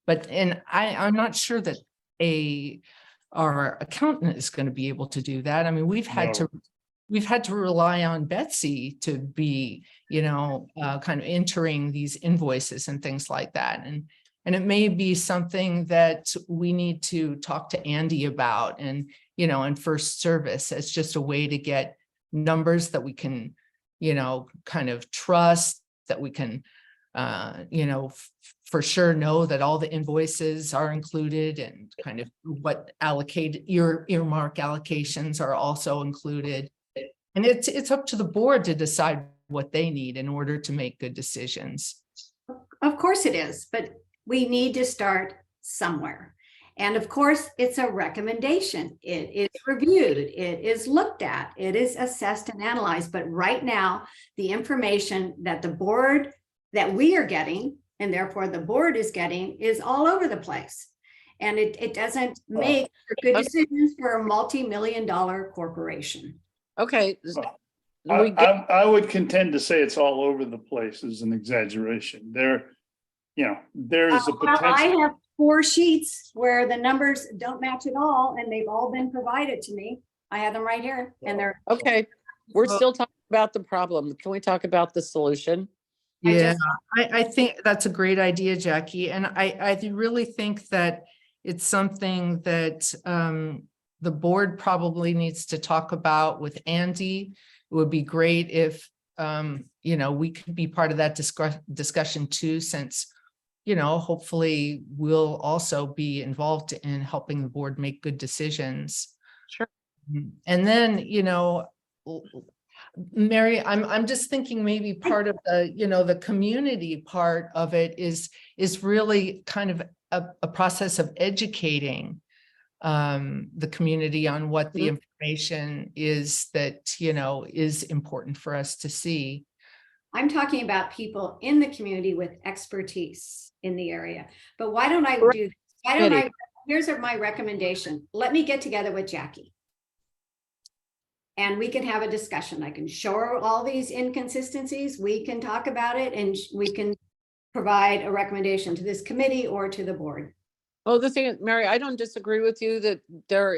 But I'm not sure that our accountant is going to be able to do that. I mean, we've had to rely on Betsy to be, kind of entering these invoices and things like that. And it may be something that we need to talk to Andy about and First Service as just a way to get numbers that we can, kind of trust, that we can, for sure know that all the invoices are included and kind of what earmark allocations are also included. And it's up to the board to decide what they need in order to make good decisions. Of course it is, but we need to start somewhere. And of course, it's a recommendation. It is reviewed, it is looked at, it is assessed and analyzed. But right now, the information that we are getting, and therefore the board is getting, is all over the place. And it doesn't make good decisions for a multi-million-dollar corporation. Okay. I would contend to say it's all over the place is an exaggeration. There is a potential. I have 4 sheets where the numbers don't match at all, and they've all been provided to me. I have them right here, and they're okay. We're still talking about the problem. Can we talk about the solution? Yeah, I think that's a great idea, Jackie. And I really think that it's something that the board probably needs to talk about with Andy. It would be great if, we could be part of that discussion too, since, hopefully we'll also be involved in helping the board make good decisions. Sure. And then, Mary, I'm just thinking maybe part of the community part of it is really kind of a process of educating the community on what the information is that, is important for us to see. I'm talking about people in the community with expertise in the area. But why don't I do, here's my recommendation. Let me get together with Jackie. And we can have a discussion. I can show her all these inconsistencies. We can talk about it and we can provide a recommendation to this committee or to the board. Well, the thing is, Mary, I don't disagree with you that there are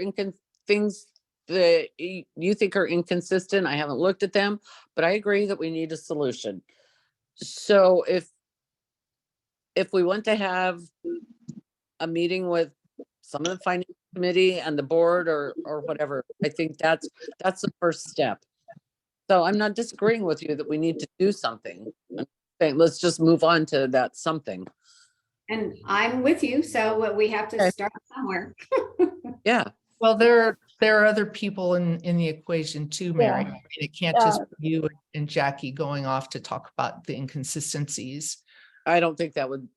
things that you think are inconsistent. I haven't looked at them, but I agree that we need a solution. So if we want to have a meeting with some of the finance committee and the board or whatever, I think that's the first step. So I'm not disagreeing with you that we need to do something. I'm saying let's just move on to that something. And I'm with you. So we have to start somewhere. Yeah. Well, there are other people in the equation too, Mary. Yeah. I mean, it can't just be you and Jackie going off to talk about the inconsistencies. I don't think that would.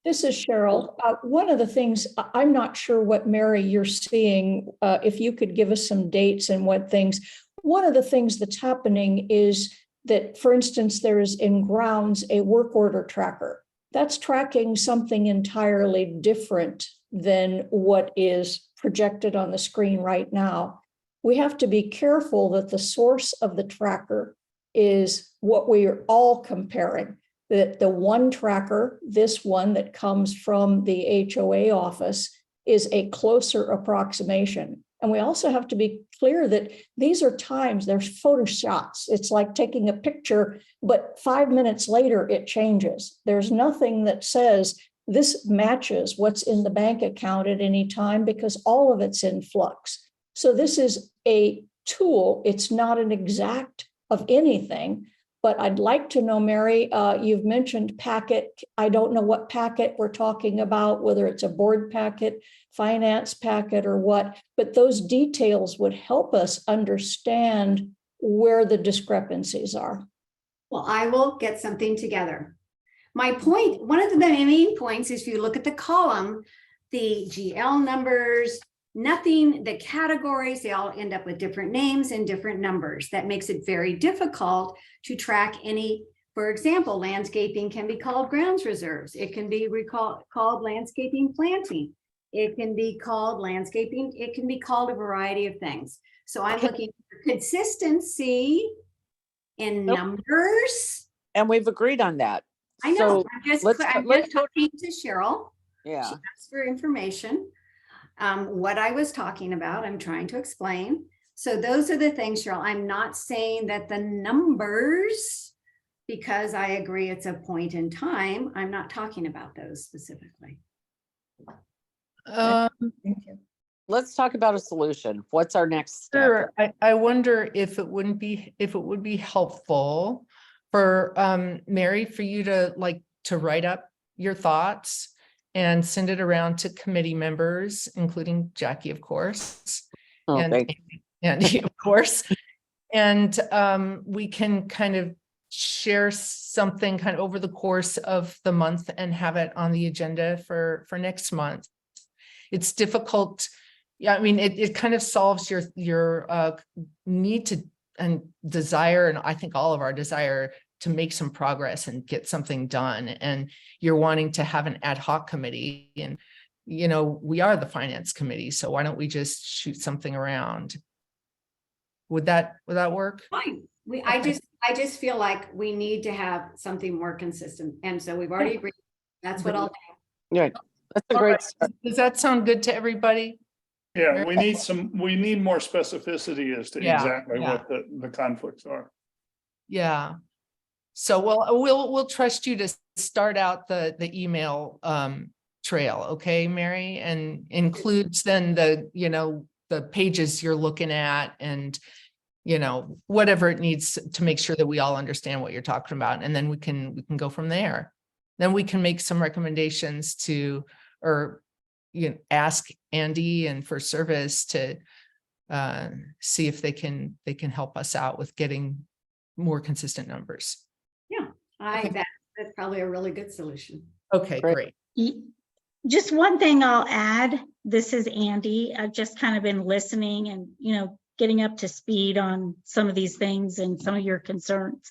This is Cheryl. One of the things, I'm not sure what, Mary, you're seeing, if you could give us some dates and what things. One of the things that's happening is that, for instance, there is in grounds a work order tracker. That's tracking something entirely different than what is projected on the screen right now. We have to be careful that the source of the tracker is what we are all comparing. That the one tracker, this one that comes from the HOA office, is a closer approximation. And we also have to be clear that these are times, there's photo shots. It's like taking a picture, but 5 minutes later it changes. There's nothing that says this matches what's in the bank account at any time because all of it's in flux. So this is a tool. It's not an exact of anything, but I'd like to know, Mary, you've mentioned packet. I don't know what packet we're talking about, whether it's a board packet, finance packet or what, but those details would help us understand where the discrepancies are. Well, I will get something together. My point, one of the main points is if you look at the column, the GL numbers, nothing, the categories, they all end up with different names and different numbers. That makes it very difficult to track any, for example, landscaping can be called grounds reserves. It can be called landscaping planting. It can be called landscaping. It can be called a variety of things. So I'm looking for consistency in numbers. And we've agreed on that. I know, So I'm just let's talking to Cheryl. Yeah. She asked for information. What I was talking about, I'm trying to explain. So those are the things, Cheryl. I'm not saying that the numbers, because I agree it's a point in time, I'm not talking about those specifically. Thank you. Let's talk about a solution. What's our next step? Sure. I wonder if it would be helpful for Mary, for you to write up your thoughts and send it around to committee members, including Jackie, of course. Oh, and thank you. Andy, of course. And we can kind of share something kind of over the course of the month and have it on the agenda for next month. It's difficult. Yeah, I mean, it kind of solves your need to and desire, and I think all of our desire to make some progress and get something done. And you're wanting to have an ad hoc committee, and we are the finance committee, so why don't we just shoot something around? Would that work? Fine. Okay. I just feel like we need to have something more consistent. And so we've already agreed. That's what I'll do. Yeah, that's a All great right. start. Does that sound good to everybody? Yeah, we need more specificity as to Yeah, exactly yeah. what the conflicts are. Yeah. So we'll trust you to start out the email trail, okay, Mary, and includes then the pages you're looking at and whatever it needs to make sure that we all understand what you're talking about, and then we can go from there. Then we can make some recommendations to, or ask Andy and for service to see if they can help us out with getting more consistent numbers. Yeah, that's probably a really good solution. Okay, great. Just one thing I'll add, this is Andy. I've just kind of been listening and, getting up to speed on some of these things and some of your concerns.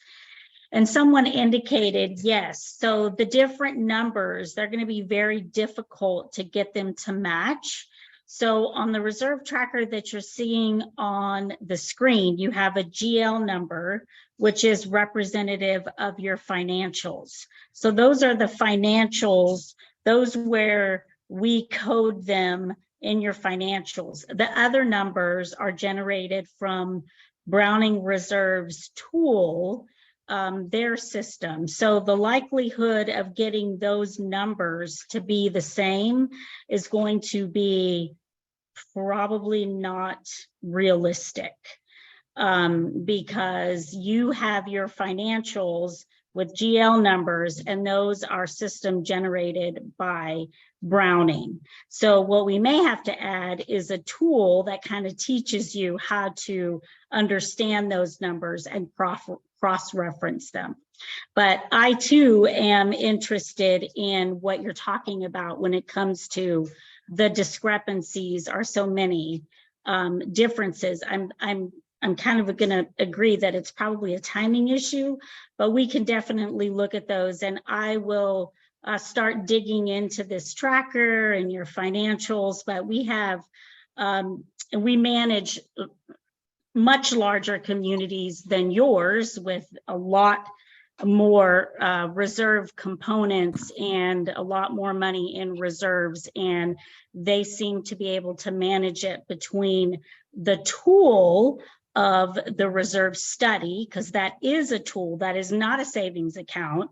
And someone indicated, yes, so the different numbers, they're going to be very difficult to get them to match. So on the reserve tracker that you're seeing on the screen, you have a GL number, which is representative of your financials. So those are the financials, those where we code them in your financials. The other numbers are generated from Browning Reserve's tool, their system. So the likelihood of getting those numbers to be the same is going to be probably not realistic, because you have your financials with GL numbers, and those are system generated by Browning. So what we may have to add is a tool that kind of teaches you how to understand those numbers and cross-reference them. But I too am interested in what you're talking about when it comes to the discrepancies are so many differences. I'm kind of going to agree that it's probably a timing issue, but we can definitely look at those, and I will start digging into this tracker and your financials. But we have, we manage much larger communities than yours with a lot more reserve components and a lot more money in reserves. And they seem to be able to manage it between the tool of the reserve study, because that is a tool, that is not a savings account.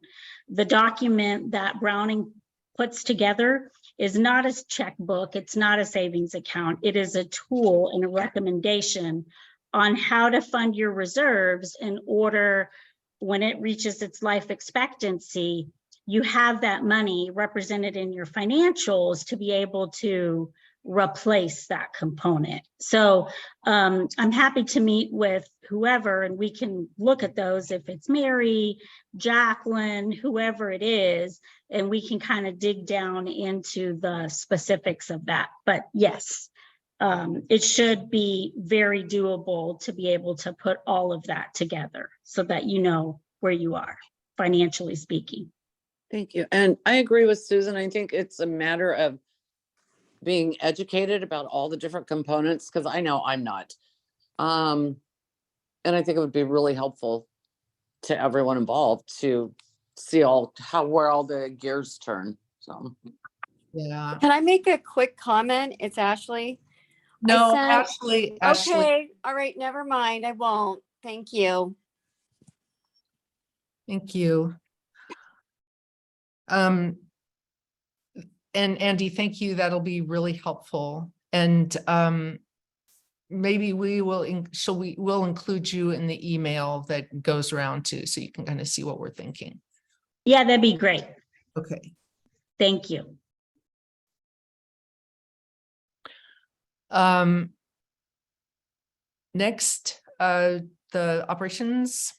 The document that Browning puts together is not a checkbook, it's not a savings account. It is a tool and a recommendation on how to fund your reserves in order, when it reaches its life expectancy, you have that money represented in your financials to be able to replace that component. So I'm happy to meet with whoever and we can look at those, if it's Mary, Jacqueline, whoever it is, and we can kind of dig down into the specifics of that. But yes, it should be very doable to be able to put all of that together so that you know where you are, financially speaking. Thank you. And I agree with Susan. I think it's a matter of being educated about all the different components, because I know I'm not. And I think it would be really helpful to everyone involved to see where all the gears turn. So Yeah. Can I make a quick comment? It's Ashley. No, sent- Ashley. Okay, all right, never mind. I won't. Thank you. Thank you. And Andy, thank you. That'll be really helpful. And maybe we will include you in the email that goes around too, so you can kind of see what we're thinking. Yeah, that'd be great. Okay. Thank you. Next, the operations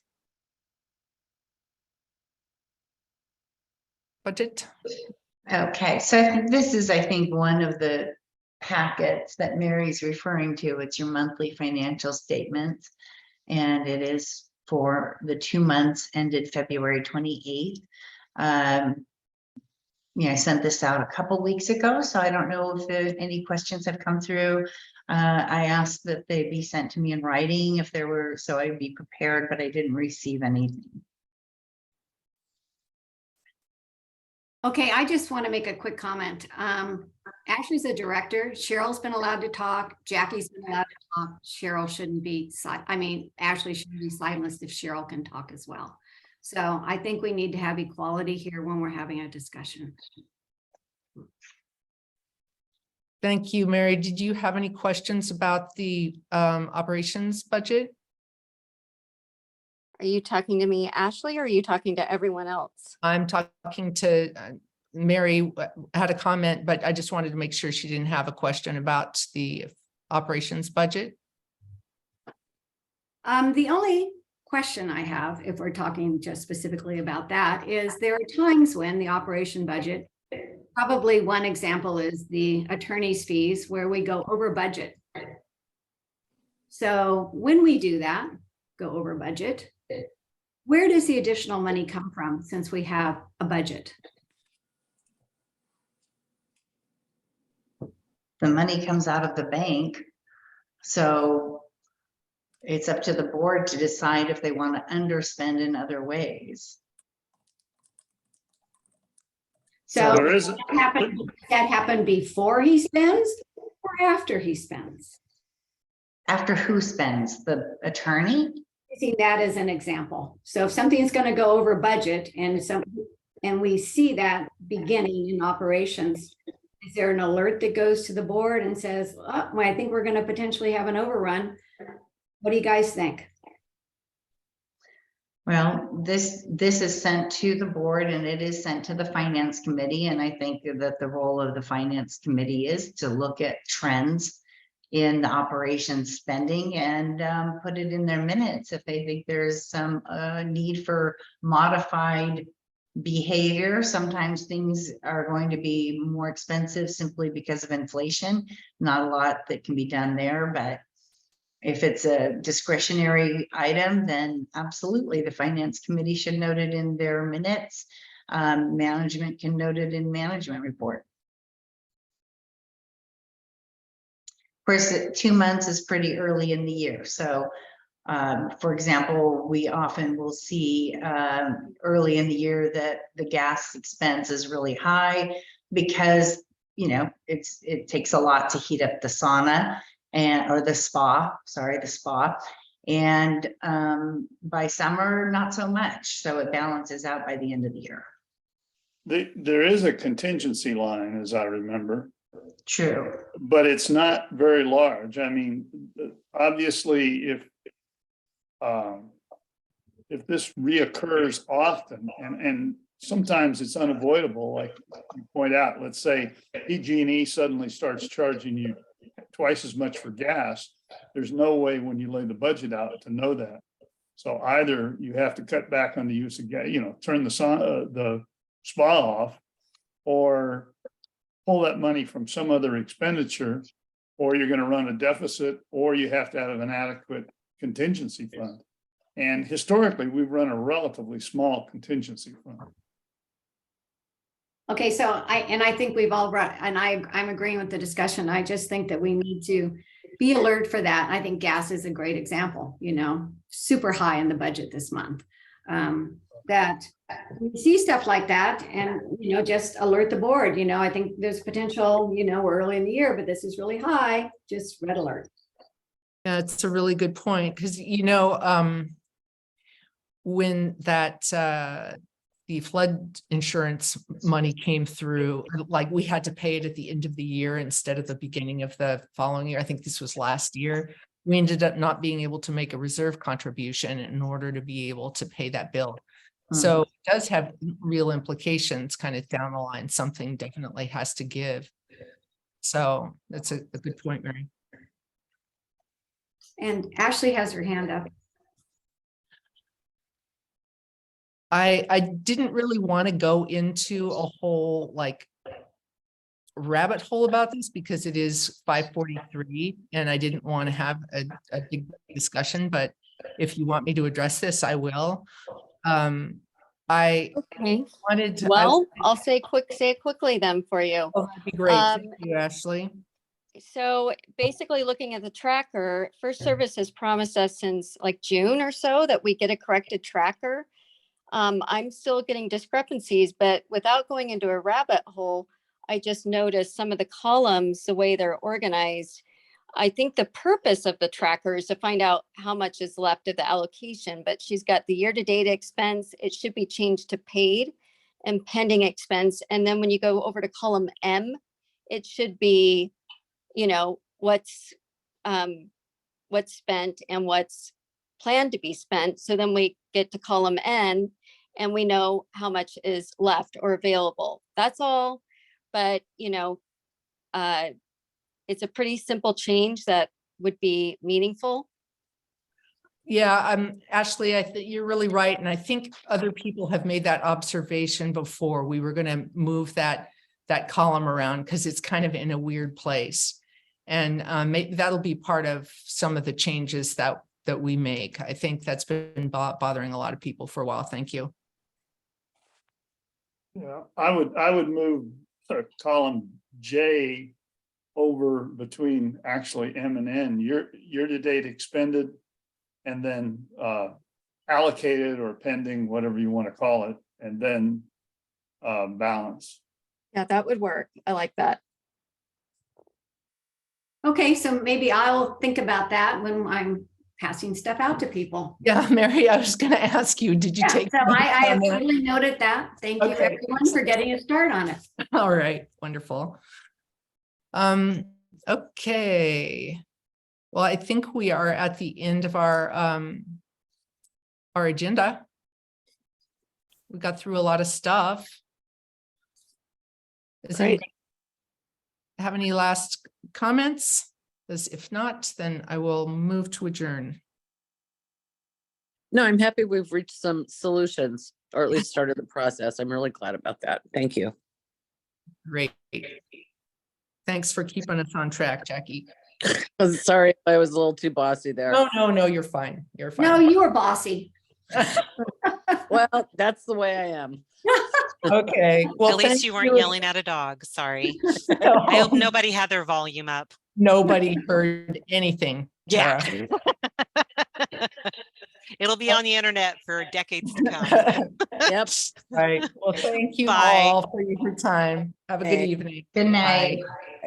budget. Okay, so I think this is, I think, one of the packets that Mary's referring to. It's your monthly financial statements. And it is for the 2 months ended February 28th. I sent this out a couple weeks ago, so I don't know if any questions have come through. I asked that they be sent to me in writing if there were, so I'd be prepared, but I didn't receive anything. Okay, I just want to make a quick comment. Ashley's a director. Cheryl's been allowed to talk. Jackie's been allowed to talk. Cheryl shouldn't be, Ashley shouldn't be silenced if Cheryl can talk as well. So I think we need to have equality here when we're having a discussion. Thank you, Mary. Did you have any questions about the operations budget? Are you talking to me, Ashley, or are you talking to everyone else? I'm talking to Mary had a comment, but I just wanted to make sure she didn't have a question about the operations budget. The only question I have, if we're talking just specifically about that, is there are times when the operation budget, probably one example is the attorney's fees where we go over budget. So when we do that, go over budget, where does the additional money come from since we have a budget? The money comes out of the bank. So it's up to the board to decide if they want to underspend in other ways. So There is- that happened before he spends or after he spends? After who spends? The attorney? Using that as an example. So if something's going to go over budget and we see that beginning in operations, is there an alert that goes to the board and says, oh, well, I think we're going to potentially have an overrun? What do you guys think? Well, this is sent to the board and it is sent to the finance committee. And I think that the role of the finance committee is to look at trends in the operations spending and put it in their minutes if they think there's some need for modified behavior. Sometimes things are going to be more expensive simply because of inflation. Not a lot that can be done there, but if it's a discretionary item, then absolutely the finance committee should note it in their minutes. Management can note it in management report. Of course, 2 months is pretty early in the year, so For example, we often will see early in the year that the gas expense is really high because, you know, it takes a lot to heat up the sauna or the spa, the spa. And by summer, not so much. So it balances out by the end of the year. There is a contingency line, as I remember, True. but it's not very large. I mean, obviously, if this reoccurs often, and sometimes it's unavoidable, like you point out, let's say PG&E suddenly starts charging you twice as much for gas, there's no way when you lay the budget out to know that. So either you have to cut back on the use of gas, you know, turn the spa off, or pull that money from some other expenditure, or you're going to run a deficit, or you have to have an adequate contingency fund. And historically, we've run a relatively small contingency fund. Okay, so I think we've all brought, and I'm agreeing with the discussion. I just think that we need to be alert for that. I think gas is a great example, you know, super high in the budget this month. That we see stuff like that and, you know, just alert the board. You know, I think there's potential, you know, we're early in the year, but this is really high, just red alert. Yeah, it's a really good point because, you know, when that the flood insurance money came through, like we had to pay it at the end of the year instead of the beginning of the following year. I think this was last year. We ended up not being able to make a reserve contribution in order to be able to pay that bill. So it does have real implications kind of down the line. Something definitely has to give. So that's a good point, Mary. And Ashley has her hand up. I didn't really want to go into a whole like rabbit hole about this because it is 5:43 and I didn't want to have a big discussion, but if you want me to address this, I will. I wanted to. Well, I'll say it quickly then for you. Oh, that'd be great. Thank you, Ashley. So basically looking at the tracker, First Service has promised us since like June or so that we get a corrected tracker. I'm still getting discrepancies, but without going into a rabbit hole, I just noticed some of the columns, the way they're organized. I think the purpose of the tracker is to find out how much is left of the allocation, but she's got the year-to-date expense. It should be changed to paid and pending expense. And then when you go over to column M, it should be, you know, what's spent and what's planned to be spent. So then we get to column N and we know how much is left or available. That's all. But, you know, it's a pretty simple change that would be meaningful. Yeah, Ashley, I think you're really right. And I think other people have made that observation before. We were going to move that column around because it's kind of in a weird place. And maybe that'll be part of some of the changes that we make. I think that's been bothering a lot of people for a while. Thank you. Yeah, I would move column J over between actually M and N, year-to-date expended, and then allocated or pending, whatever you want to call it, and then balance. Yeah, that would work. I like that. Okay, so maybe I'll think about that when I'm passing stuff out to people. Yeah, Mary, I was going to ask you, did you take? So I have totally noted that. Thank you Okay. everyone for getting a start on it. All right, wonderful. Okay. Well, I think we are at the end of our agenda. We got through a lot of stuff. Does anybody have any last comments? Because if not, then I will move to adjourn. No, I'm happy we've reached some solutions, or at least started the process. I'm really glad about that. Thank you. Great. Thanks for keeping us on track, Jackie. Sorry if I was a little too bossy there. No, you're fine. You're fine. No, you were bossy. Well, that's the way I am. Okay. Well, At least thank you weren't yelling at a dog. Sorry. No, I hope nobody had their volume up. nobody heard anything. Yeah. Tara. It'll be on the internet for decades to come. Yep. Right. Well, thank you Bye. all for your time. Have a good Okay. evening. Good night. Bye.